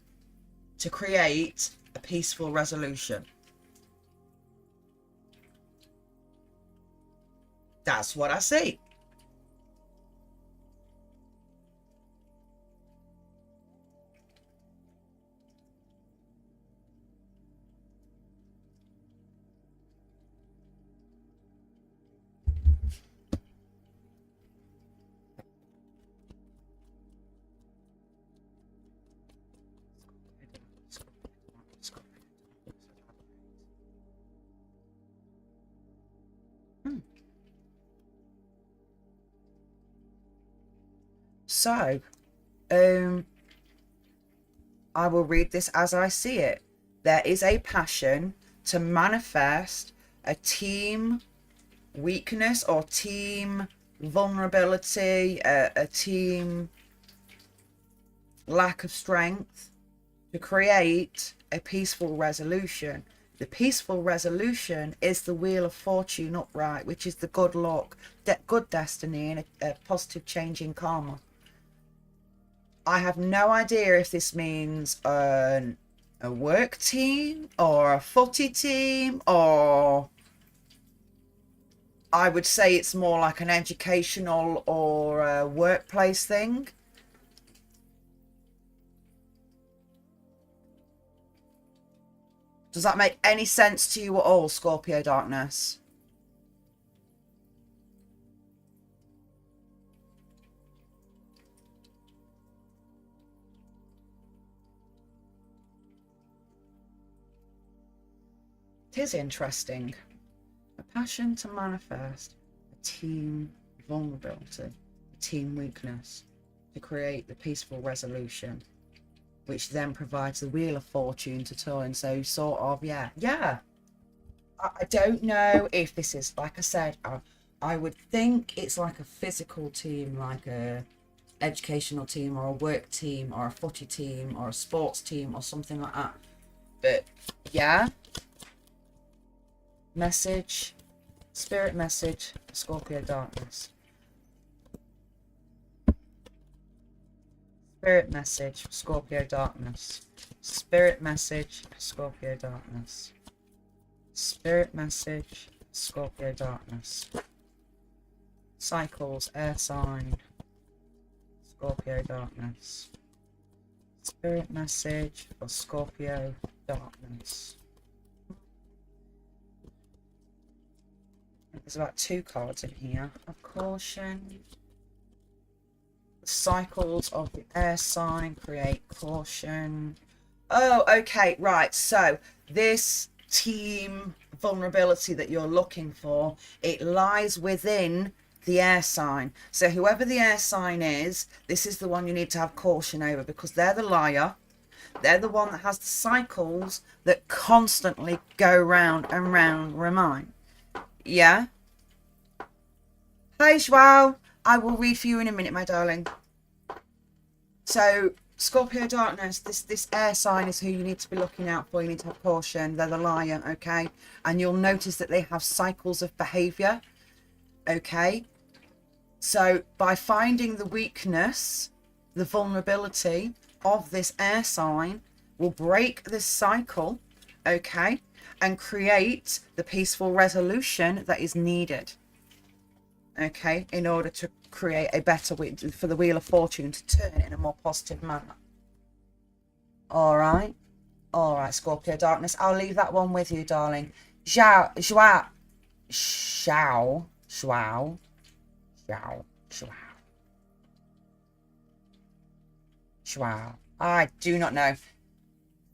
to create a peaceful resolution. That's what I see. So, I will read this as I see it. There is a passion to manifest a team weakness or team vulnerability, a team lack of strength to create a peaceful resolution. The peaceful resolution is the Wheel of Fortune upright, which is the good luck, good destiny, and a positive change in karma. I have no idea if this means a work team or a footy team, or I would say it's more like an educational or a workplace thing. Does that make any sense to you at all, Scorpio Darkness? It is interesting. A passion to manifest a team vulnerability, a team weakness, to create the peaceful resolution, which then provides the Wheel of Fortune to turn. So sort of, yeah. I don't know if this is, like I said, I would think it's like a physical team, like a educational team or a work team or a footy team or a sports team or something like that. But yeah. Message, spirit message, Scorpio Darkness. Spirit message, Scorpio Darkness. Spirit message, Scorpio Darkness. Spirit message, Scorpio Darkness. Cycles, air sign, Scorpio Darkness. Spirit message for Scorpio Darkness. There's about 2 cards in here. A caution, cycles of the air sign create caution. Oh, okay, right. So this team vulnerability that you're looking for, it lies within the air sign. So whoever the air sign is, this is the one you need to have caution over, because they're the liar. They're the one that has the cycles that constantly go round and round, remind. Yeah? Hey, Joao. I will read for you in a minute, my darling. So, Scorpio Darkness, this air sign is who you need to be looking out for. You need to have caution. They're the liar, okay? And you'll notice that they have cycles of behaviour, okay? So, by finding the weakness, the vulnerability of this air sign will break this cycle, okay? And create the peaceful resolution that is needed, okay, in order to create a better way for the Wheel of Fortune to turn in a more positive manner. All right, Scorpio Darkness. I'll leave that one with you, darling. Xiao. I do not know.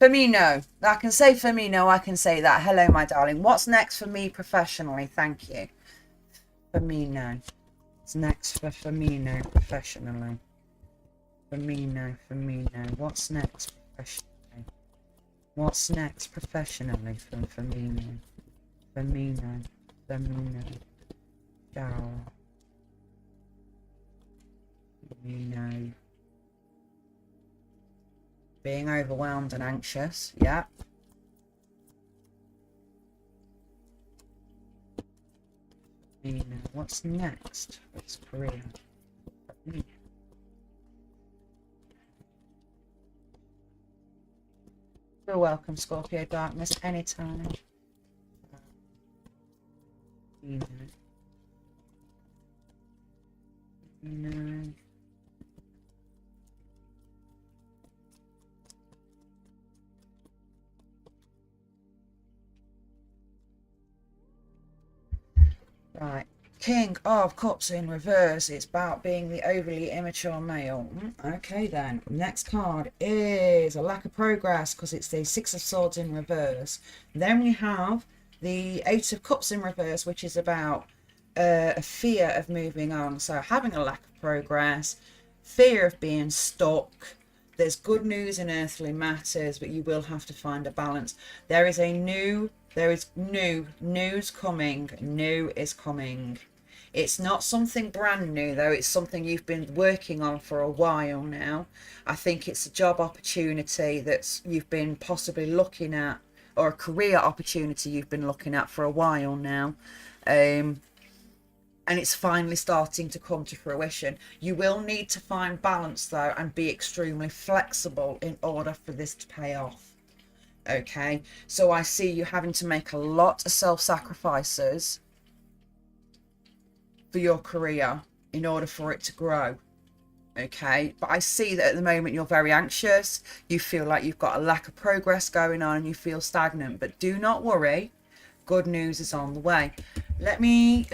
Firmino. I can say Firmino. I can say that. Hello, my darling. What's next for me professionally? Thank you. Firmino. What's next for Firmino professionally? Firmino. What's next professionally? What's next professionally from Firmino? Firmino. Ciao. Firmino. Being overwhelmed and anxious. Yeah. What's next? What's career? You're welcome, Scorpio Darkness, anytime. No. Right. King of Cups in reverse. It's about being the overly immature male. Okay then. Next card is a lack of progress because it's the Six of Swords in reverse. Then we have the Eight of Cups in reverse, which is about a fear of moving on. So having a lack of progress, fear of being stuck. There's good news in earthly matters, but you will have to find a balance. There is new news coming. New is coming. It's not something brand new though. It's something you've been working on for a while now. I think it's a job opportunity that you've been possibly looking at, or a career opportunity you've been looking at for a while now. And it's finally starting to come to fruition. You will need to find balance though and be extremely flexible in order for this to pay off. Okay, so I see you having to make a lot of self-sacrifices for your career in order for it to grow. Okay, but I see that at the moment you're very anxious. You feel like you've got a lack of progress going on and you feel stagnant, but do not worry. Good news is on the way. Let me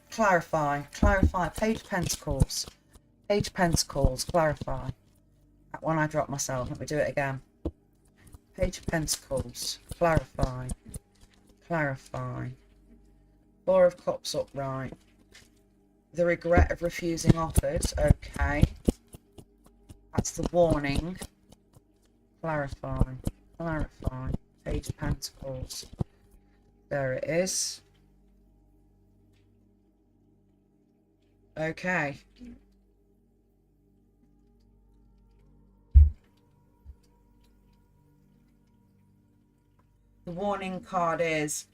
clarify. Page of Pentacles, clarify. That one I dropped myself. Let me do it again. Page of Pentacles, clarify. Four of Cups upright. The regret of refusing offers. Okay, that's the warning. Clarify. Page of Pentacles. There it is. Okay. The warning card is,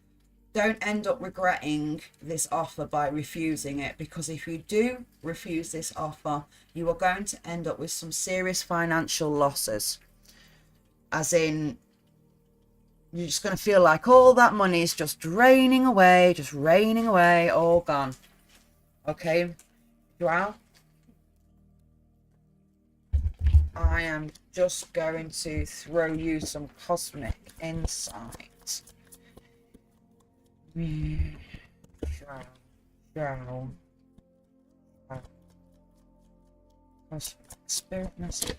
don't end up regretting this offer by refusing it, because if you do refuse this offer, you are going to end up with some serious financial losses. As in, you're just going to feel like all that money is just draining away, all gone. Okay, Joao? I am just going to throw you some cosmic insight. Spirit message.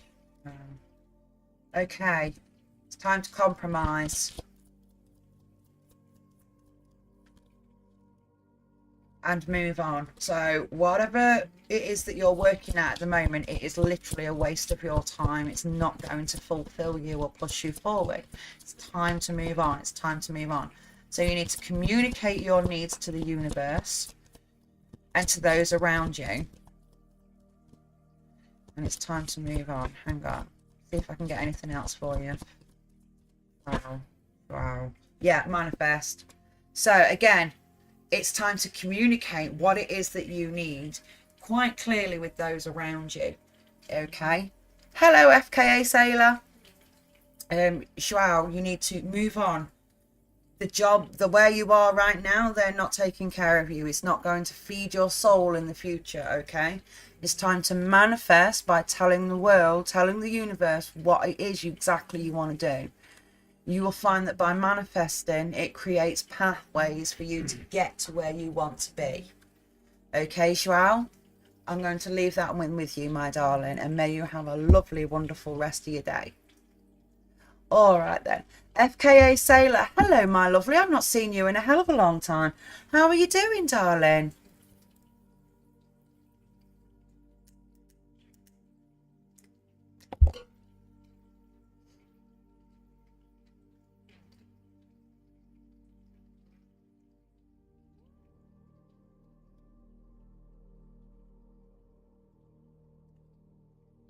Okay, it's time to compromise. And move on. So whatever it is that you're working at the moment, it is literally a waste of your time. It's not going to fulfill you or push you forward. It's time to move on. It's time to move on. So you need to communicate your needs to the universe and to those around you. And it's time to move on. Hang on. See if I can get anything else for you. Wow. Wow. Yeah, manifest. So again, it's time to communicate what it is that you need quite clearly with those around you. Okay. Hello, FKA Sailor. Joao, you need to move on. The job, the where you are right now, they're not taking care of you. It's not going to feed your soul in the future, okay? It's time to manifest by telling the world, telling the universe what it is exactly you want to do. You will find that by manifesting, it creates pathways for you to get to where you want to be. Okay, Joao? I'm going to leave that one with you, my darling, and may you have a lovely, wonderful rest of your day. All right, then. FKA Sailor, hello, my lovely. I've not seen you in a hell of a long time. How are you doing, darling?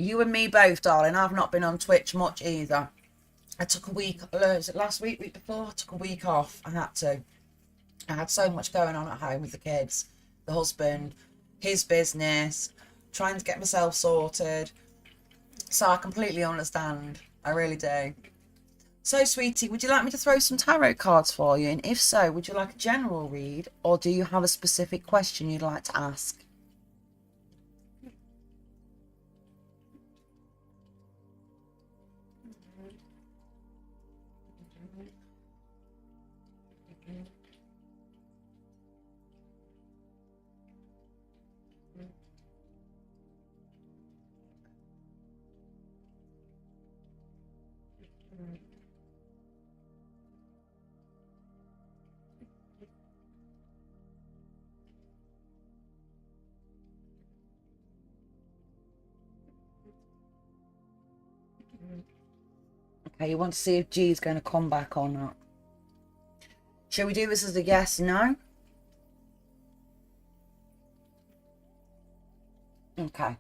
You and me both, darling. I've not been on Twitch much either. I took a week, was it last week, week before? I took a week off. I had to. I had so much going on at home with the kids, the husband, his business, trying to get myself sorted. So I completely understand. I really do. So, sweetie, would you like me to throw some tarot cards for you? And if so, would you like a general read, or do you have a specific question you'd like to ask? Okay, you want to see if G is going to come back or not. Shall we do this as a yes, no? Okay.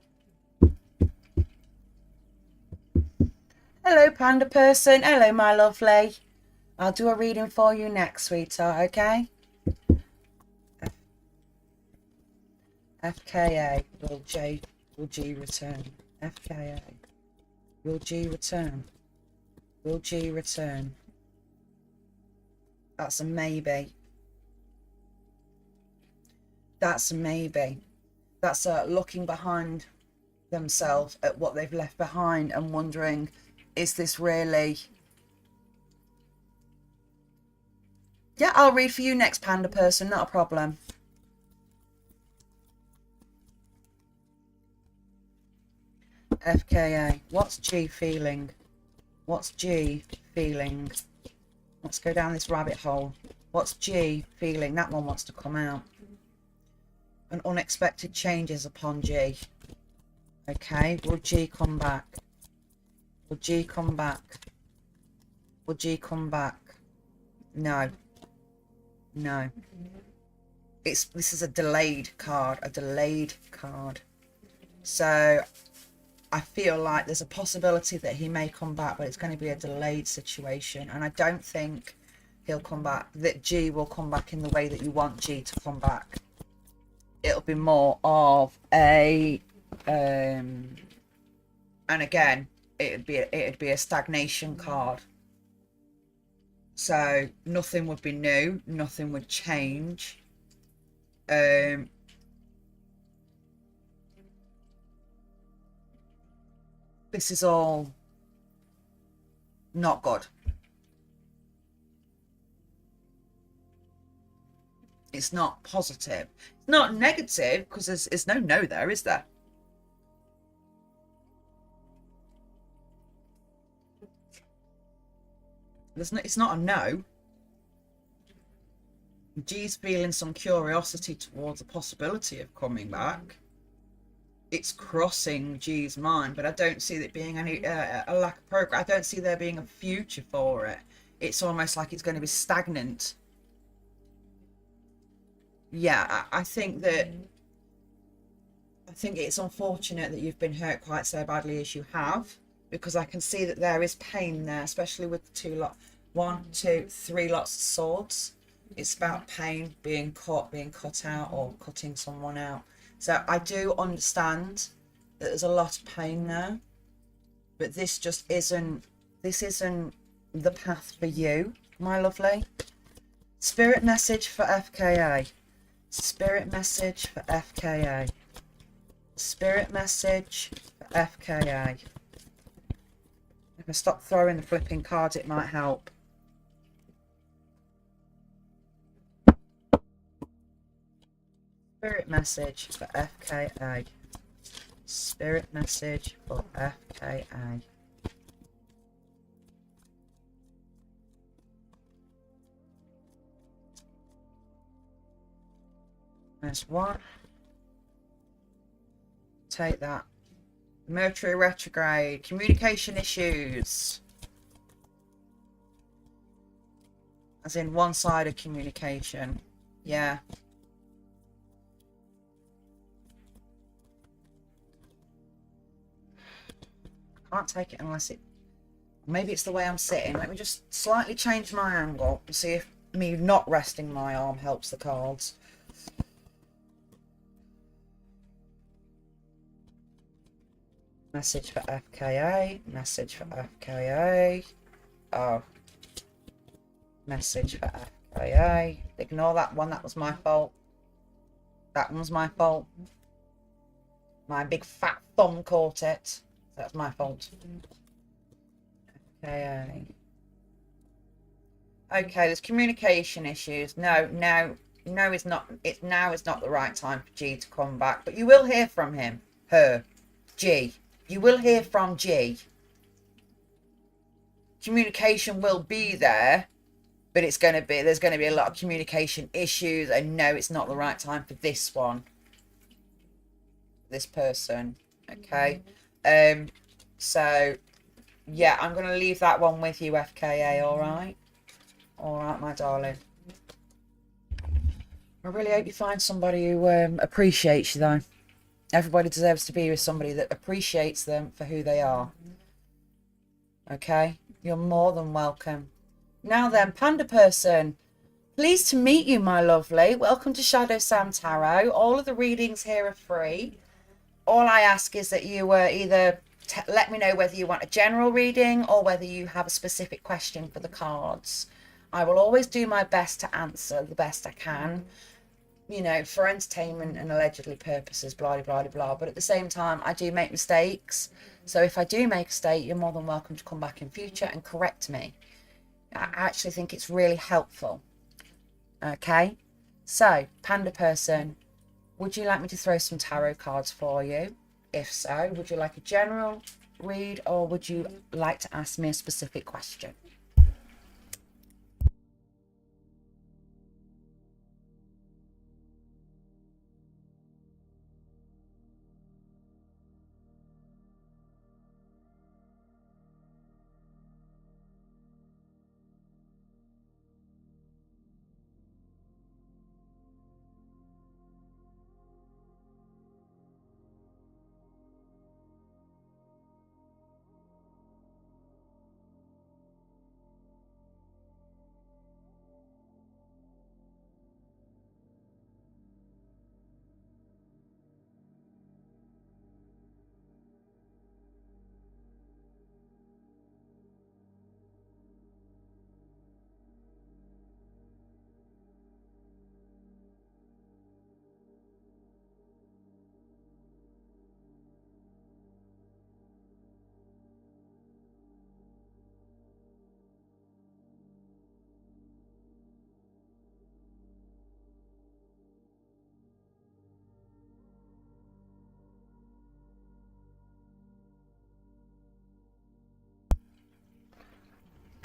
Hello, panda person. Hello, my lovely. I'll do a reading for you next, sweetheart, okay? FKA, will G return? FKA, will G return? Will G return? That's a maybe. That's a maybe. That's looking behind themselves at what they've left behind and wondering, is this really... Yeah, I'll read for you next, panda person, not a problem. FKA, what's G feeling? What's G feeling? Let's go down this rabbit hole. What's G feeling? That one wants to come out. An unexpected changes upon G. Okay, will G come back? Will G come back? Will G come back? No. No. This is a delayed card. A delayed card. So I feel like there's a possibility that he may come back, but it's going to be a delayed situation. And I don't think he'll come back, that G will come back in the way that you want G to come back. It'll be more of a, and again, it'd be a stagnation card. So nothing would be new, nothing would change. This is all not good. It's not positive. It's not negative, because there's no there, is there? It's not a no. G's feeling some curiosity towards the possibility of coming back. It's crossing G's mind, but I don't see it being any a lack of progress. I don't see there being a future for it. It's almost like it's going to be stagnant. Yeah, I think it's unfortunate that you've been hurt quite so badly as you have, because I can see that there is pain there, especially with the two lot, 1, 2, 3 lots of swords. It's about pain, being cut out, or cutting someone out. So I do understand that there's a lot of pain there, but this isn't the path for you, my lovely. Spirit message for FKA. Spirit message for FKA. Spirit message for FKA. If I stop throwing the flipping cards, it might help. Spirit message for FKA. Spirit message for FKA. There's one. Take that. Mercury retrograde. Communication issues. As in one-sided communication. Yeah. I can't take it unless it... Maybe it's the way I'm sitting. Let me just slightly change my angle and see if me not resting my arm helps the cards. Message for FKA. Message for FKA. Oh. Message for FKA. Ignore that one. That was my fault. That one's my fault. My big fat thumb caught it. That's my fault. FKA. Okay, there's communication issues. No is not. Now is not the right time for G to come back. But you will hear from him. Her. G. You will hear from G. Communication will be there, but there's going to be a lot of communication issues, and no, it's not the right time for this one. This person. Okay. So yeah, I'm going to leave that one with you, FKA, all right? All right, my darling. I really hope you find somebody who appreciates you, though. Everybody deserves to be with somebody that appreciates them for who they are. Okay? You're more than welcome. Now then, Panda Person. Pleased to meet you, my lovely. Welcome to Shadow Sam Tarot. All of the readings here are free. All I ask is that you either let me know whether you want a general reading or whether you have a specific question for the cards. I will always do my best to answer the best I can. You know, for entertainment and allegedly purposes, blah, blah, blah, blah. But at the same time, I do make mistakes. So if I do make a mistake, you're more than welcome to come back in future and correct me. I actually think it's really helpful. Okay? So, Panda Person, would you like me to throw some tarot cards for you? If so, would you like a general read or would you like to ask me a specific question?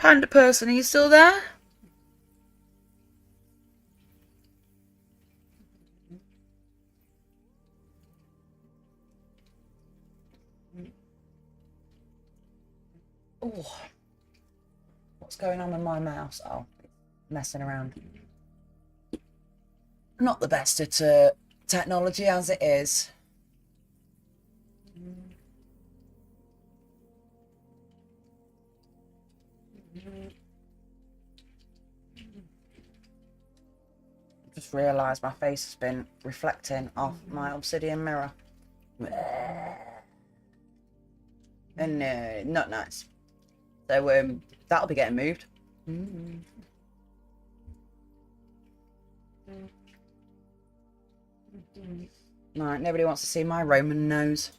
Panda person, are you still there? Oh, what's going on with my mouse? Oh, messing around. Not the best at technology as it is. Just realised my face has been reflecting off my obsidian mirror. And not nice. So that'll be getting moved. Right, nobody wants to see my Roman nose.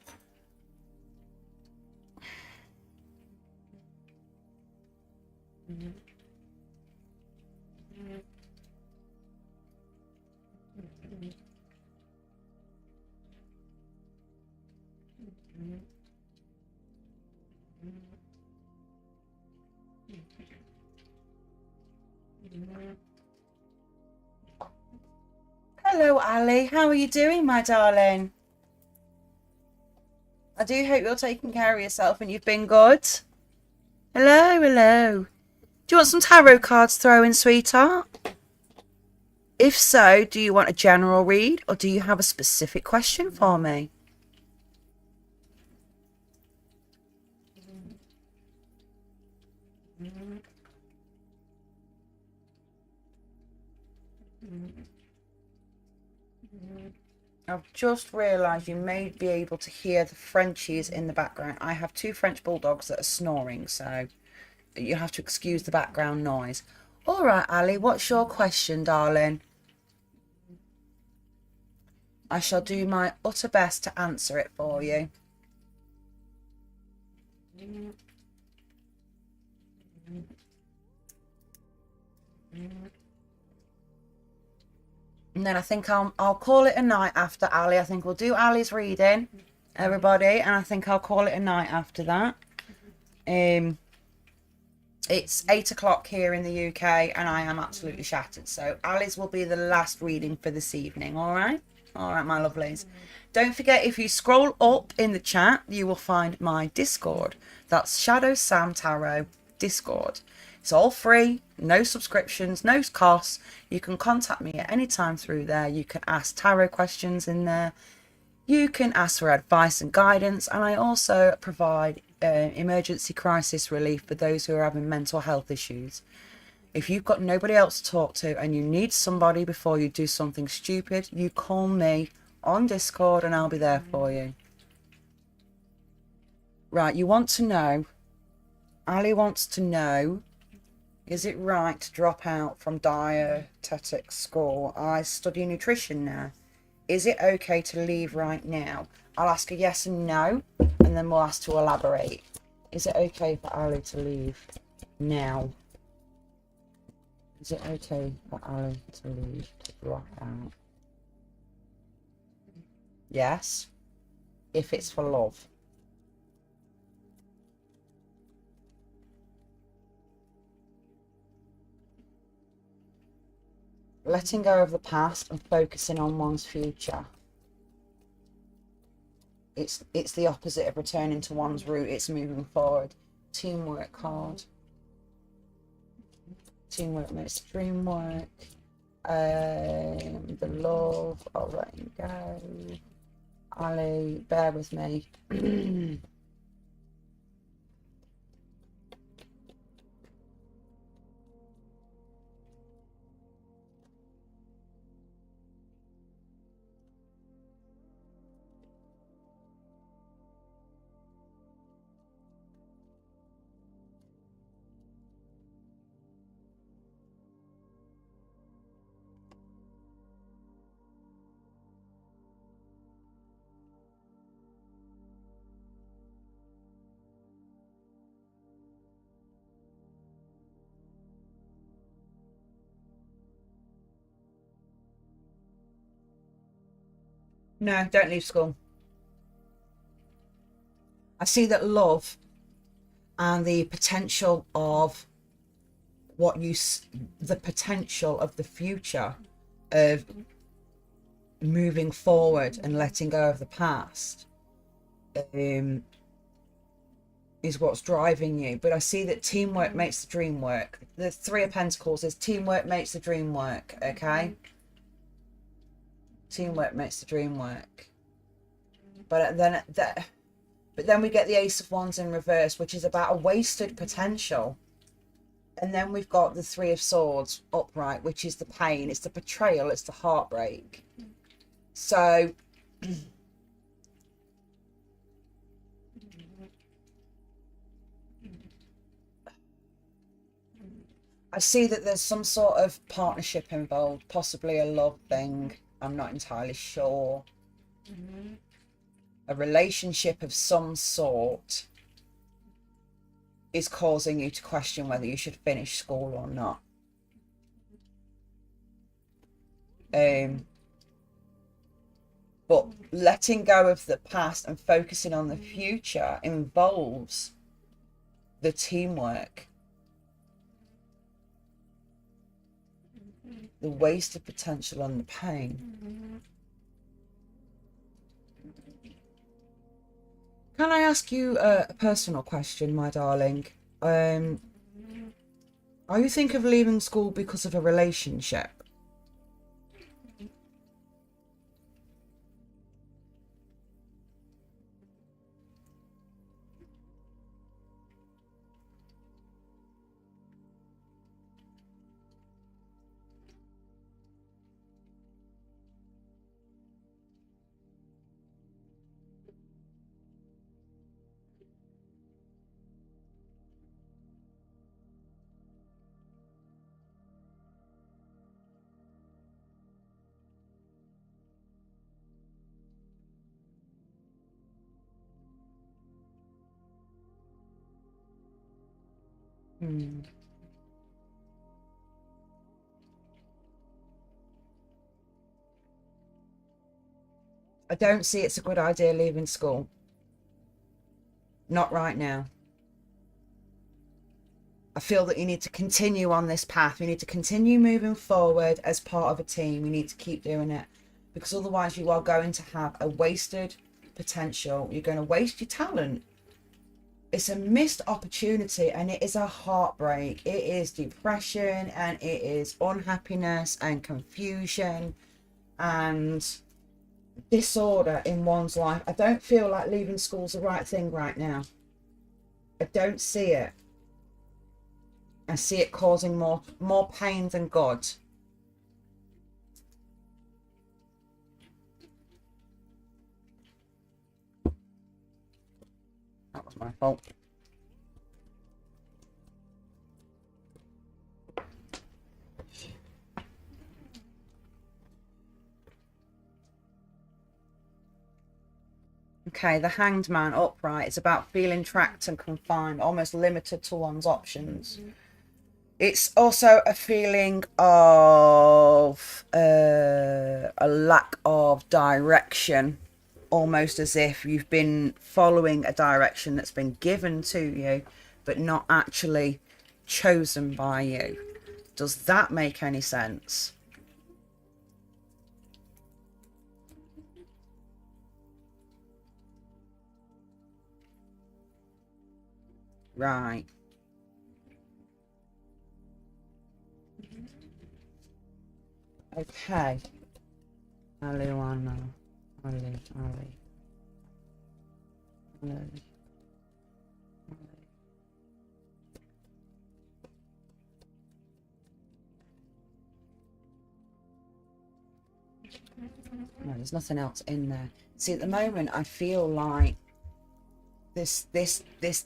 Hello, Ali. How are you doing, my darling? I do hope you're taking care of yourself and you've been good. Hello, hello. Do you want some tarot cards throwing, sweetheart? If so, do you want a general read or do you have a specific question for me? I've just realised you may be able to hear the Frenchies in the background. I have 2 French bulldogs that are snoring, so you have to excuse the background noise. All right, Ali, what's your question, darling? I shall do my utter best to answer it for you. And then I think I'll call it a night after Ali. I think we'll do Ali's reading, everybody, and I think I'll call it a night after that. It's 8 o'clock here in the UK and I am absolutely shattered. So Ali's will be the last reading for this evening, all right? All right, my lovelies. Don't forget, if you scroll up in the chat, you will find my Discord. That's Shadow Sam Tarot Discord. It's all free, no subscriptions, no costs. You can contact me at any time through there. You can ask tarot questions in there. You can ask for advice and guidance. And I also provide emergency crisis relief for those who are having mental health issues. If you've got nobody else to talk to and you need somebody before you do something stupid, you call me on Discord and I'll be there for you. Right, you want to know, Ali wants to know, is it right to drop out from dietetic school? I study nutrition now. Is it okay to leave right now? I'll ask a yes and no, and then we'll ask to elaborate. Is it okay for Ali to leave now? Is it okay for Ali to leave, to drop out? Yes, if it's for love. Letting go of the past and focusing on one's future. It's the opposite of returning to one's root. It's moving forward. Teamwork card. Teamwork makes dream work. The love. I'll let you go. Ali, bear with me. No, don't leave school. I see that love and the potential of the potential of the future of moving forward and letting go of the past is what's driving you. But I see that teamwork makes the dream work. The Three of Pentacles is teamwork makes the dream work. Okay, teamwork makes the dream work. But then we get the Ace of Wands in reverse, which is about a wasted potential. And then we've got the Three of Swords upright, which is the pain, it's the betrayal, it's the heartbreak. So I see that there's some sort of partnership involved, possibly a love thing. I'm not entirely sure. A relationship of some sort is causing you to question whether you should finish school or not. But letting go of the past and focusing on the future involves the teamwork, the wasted potential and the pain. Can I ask you a personal question, my darling? Are you thinking of leaving school because of a relationship? I don't see it's a good idea leaving school. Not right now. I feel that you need to continue on this path. You need to continue moving forward as part of a team. You need to keep doing it, because otherwise you are going to have a wasted potential. You're going to waste your talent. It's a missed opportunity, and it is a heartbreak. It is depression, and it is unhappiness and confusion and disorder in one's life. I don't feel like leaving school's the right thing right now. I don't see it. I see it causing more pain than good. That was my fault. Okay, the Hanged Man upright. It's about feeling trapped and confined, almost limited to one's options. It's also a feeling of a lack of direction, almost as if you've been following a direction that's been given to you, but not actually chosen by you. Does that make any sense? Right. Okay. Ali. No, there's nothing else in there. See, at the moment, I feel like this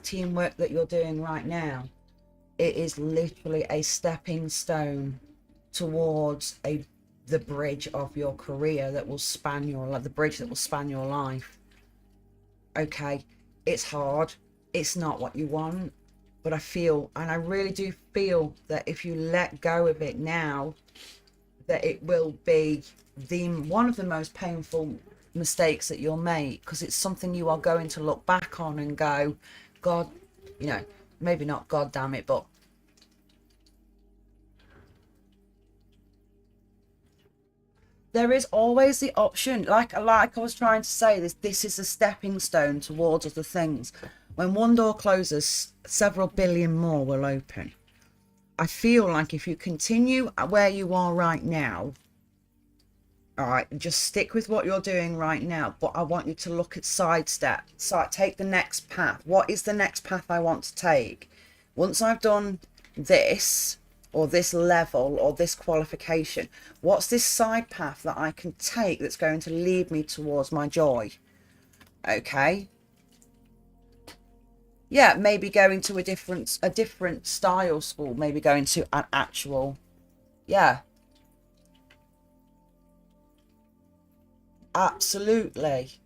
teamwork that you're doing right now, it is literally a stepping stone towards the bridge of your career that will span your life, the bridge that will span your life. Okay, it's hard, it's not what you want, but I feel, and I really do feel, that if you let go of it now, that it will be one of the most painful mistakes that you'll make, because it's something you are going to look back on and go, God, you know, maybe not God damn it, but There is always the option, like I was trying to say, this is a stepping stone towards other things. When one door closes, several billion more will open. I feel like if you continue where you are right now, all right, just stick with what you're doing right now, but I want you to look at sidestep. So take the next path. What is the next path I want to take? Once I've done this, or this level, or this qualification, what's this side path that I can take that's going to lead me towards my joy? Okay. Yeah, maybe going to a different style school, maybe going to an actual, yeah. Absolutely.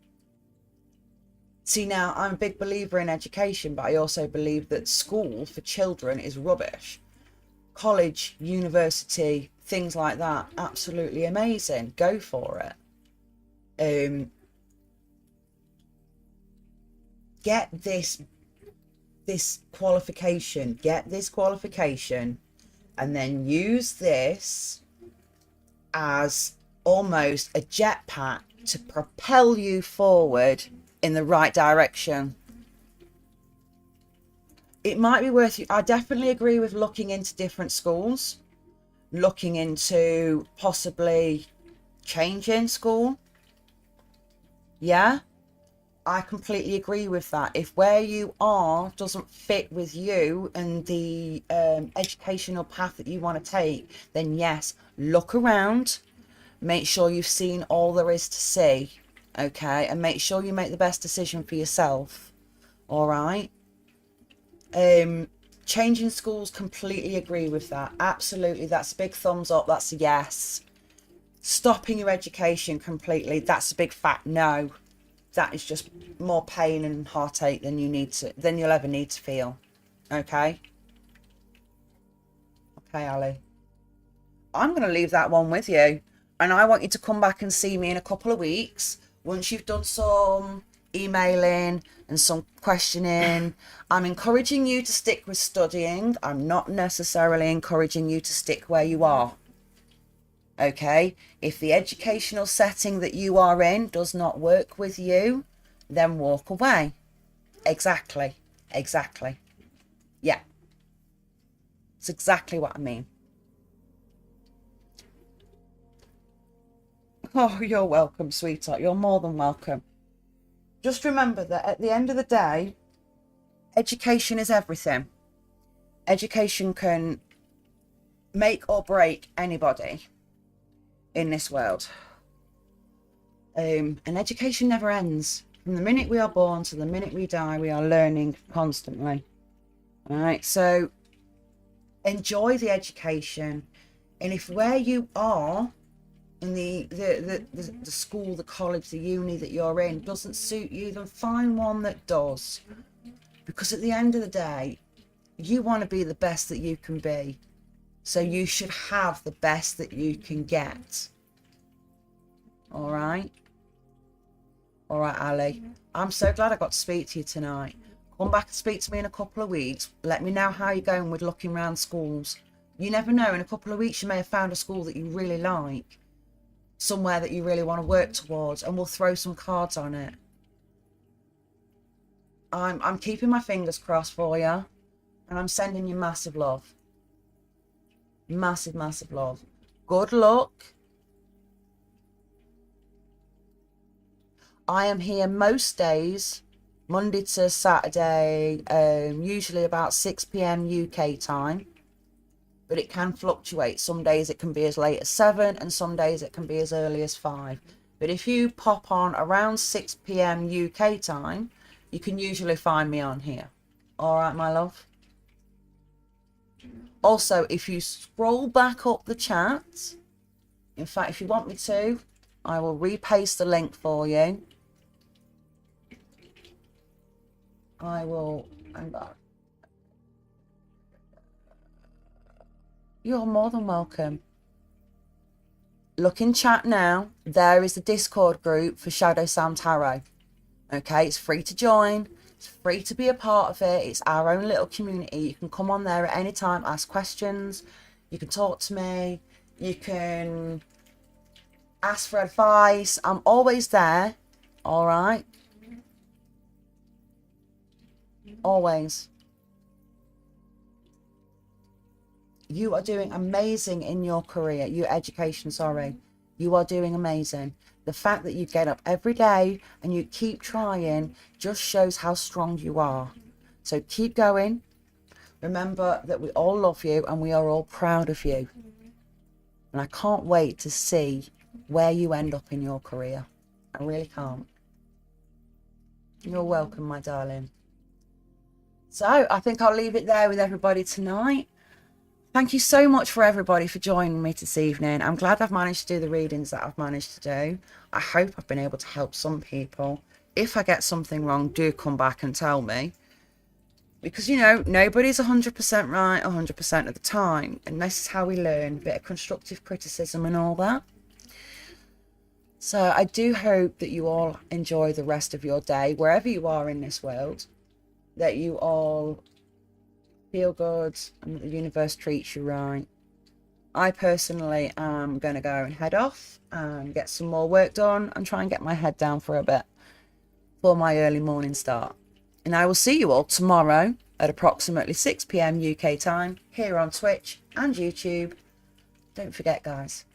See, now I'm a big believer in education, but I also believe that school for children is rubbish. College, university, things like that, absolutely amazing. Go for it. Get this qualification, and then use this as almost a jetpack to propel you forward in the right direction. It might be worth you. I definitely agree with looking into different schools, looking into possibly changing school. Yeah, I completely agree with that. If where you are doesn't fit with you and the educational path that you want to take, then yes, look around. Make sure you've seen all there is to see, okay? And make sure you make the best decision for yourself, all right? Changing schools, completely agree with that. Absolutely, that's a big thumbs up. That's a yes. Stopping your education completely, that's a big fat no. That is just more pain and heartache than you'll ever need to feel, okay? Okay, Ali. I'm going to leave that one with you. And I want you to come back and see me in a couple of weeks. Once you've done some emailing and some questioning, I'm encouraging you to stick with studying. I'm not necessarily encouraging you to stick where you are. Okay? If the educational setting that you are in does not work with you, then walk away. Exactly. Yeah. It's exactly what I mean. Oh, you're welcome, sweetheart. You're more than welcome. Just remember that at the end of the day, education is everything. Education can make or break anybody in this world. And education never ends. From the minute we are born to the minute we die, we are learning constantly. All right, so enjoy the education. And if where you are in the school, the college, the uni that you're in doesn't suit you, then find one that does. Because at the end of the day, you want to be the best that you can be. So you should have the best that you can get. All right? All right, Ali. I'm so glad I got to speak to you tonight. Come back and speak to me in a couple of weeks. Let me know how you're going with looking around schools. You never know, in a couple of weeks you may have found a school that you really like. Somewhere that you really want to work towards, and we'll throw some cards on it. I'm keeping my fingers crossed for you, and I'm sending you massive love. Massive love. Good luck. I am here most days, Monday to Saturday, usually about 6 p.m. UK time. But it can fluctuate. Some days it can be as late as 7 and some days it can be as early as 5. But if you pop on around 6 p.m. UK time, you can usually find me on here. All right, my love? Also, if you scroll back up the chat, in fact, if you want me to, I will repaste the link for you. I will... You're more than welcome. Look in chat now. There is the Discord group for Shadow Sam Tarot. Okay, it's free to join. It's free to be a part of it. It's our own little community. You can come on there at any time, ask questions. You can talk to me. You can ask for advice. I'm always there. All right. Always. You are doing amazing in your career, your education, sorry. You are doing amazing. The fact that you get up every day and you keep trying just shows how strong you are. So keep going. Remember that we all love you and we are all proud of you. And I can't wait to see where you end up in your career. I really can't. You're welcome, my darling. So I think I'll leave it there with everybody tonight. Thank you so much for everybody for joining me this evening. I'm glad I've managed to do the readings that I've managed to do. I hope I've been able to help some people. If I get something wrong, do come back and tell me. Because, you know, nobody's 100% right 100% of the time. And this is how we learn. A bit of constructive criticism and all that. So I do hope that you all enjoy the rest of your day, wherever you are in this world. That you all feel good and the universe treats you right. I personally am going to go and head off and get some more work done and try and get my head down for a bit for my early morning start. And I will see you all tomorrow at approximately 6 p.m. UK time here on Twitch and YouTube. Don't forget, guys,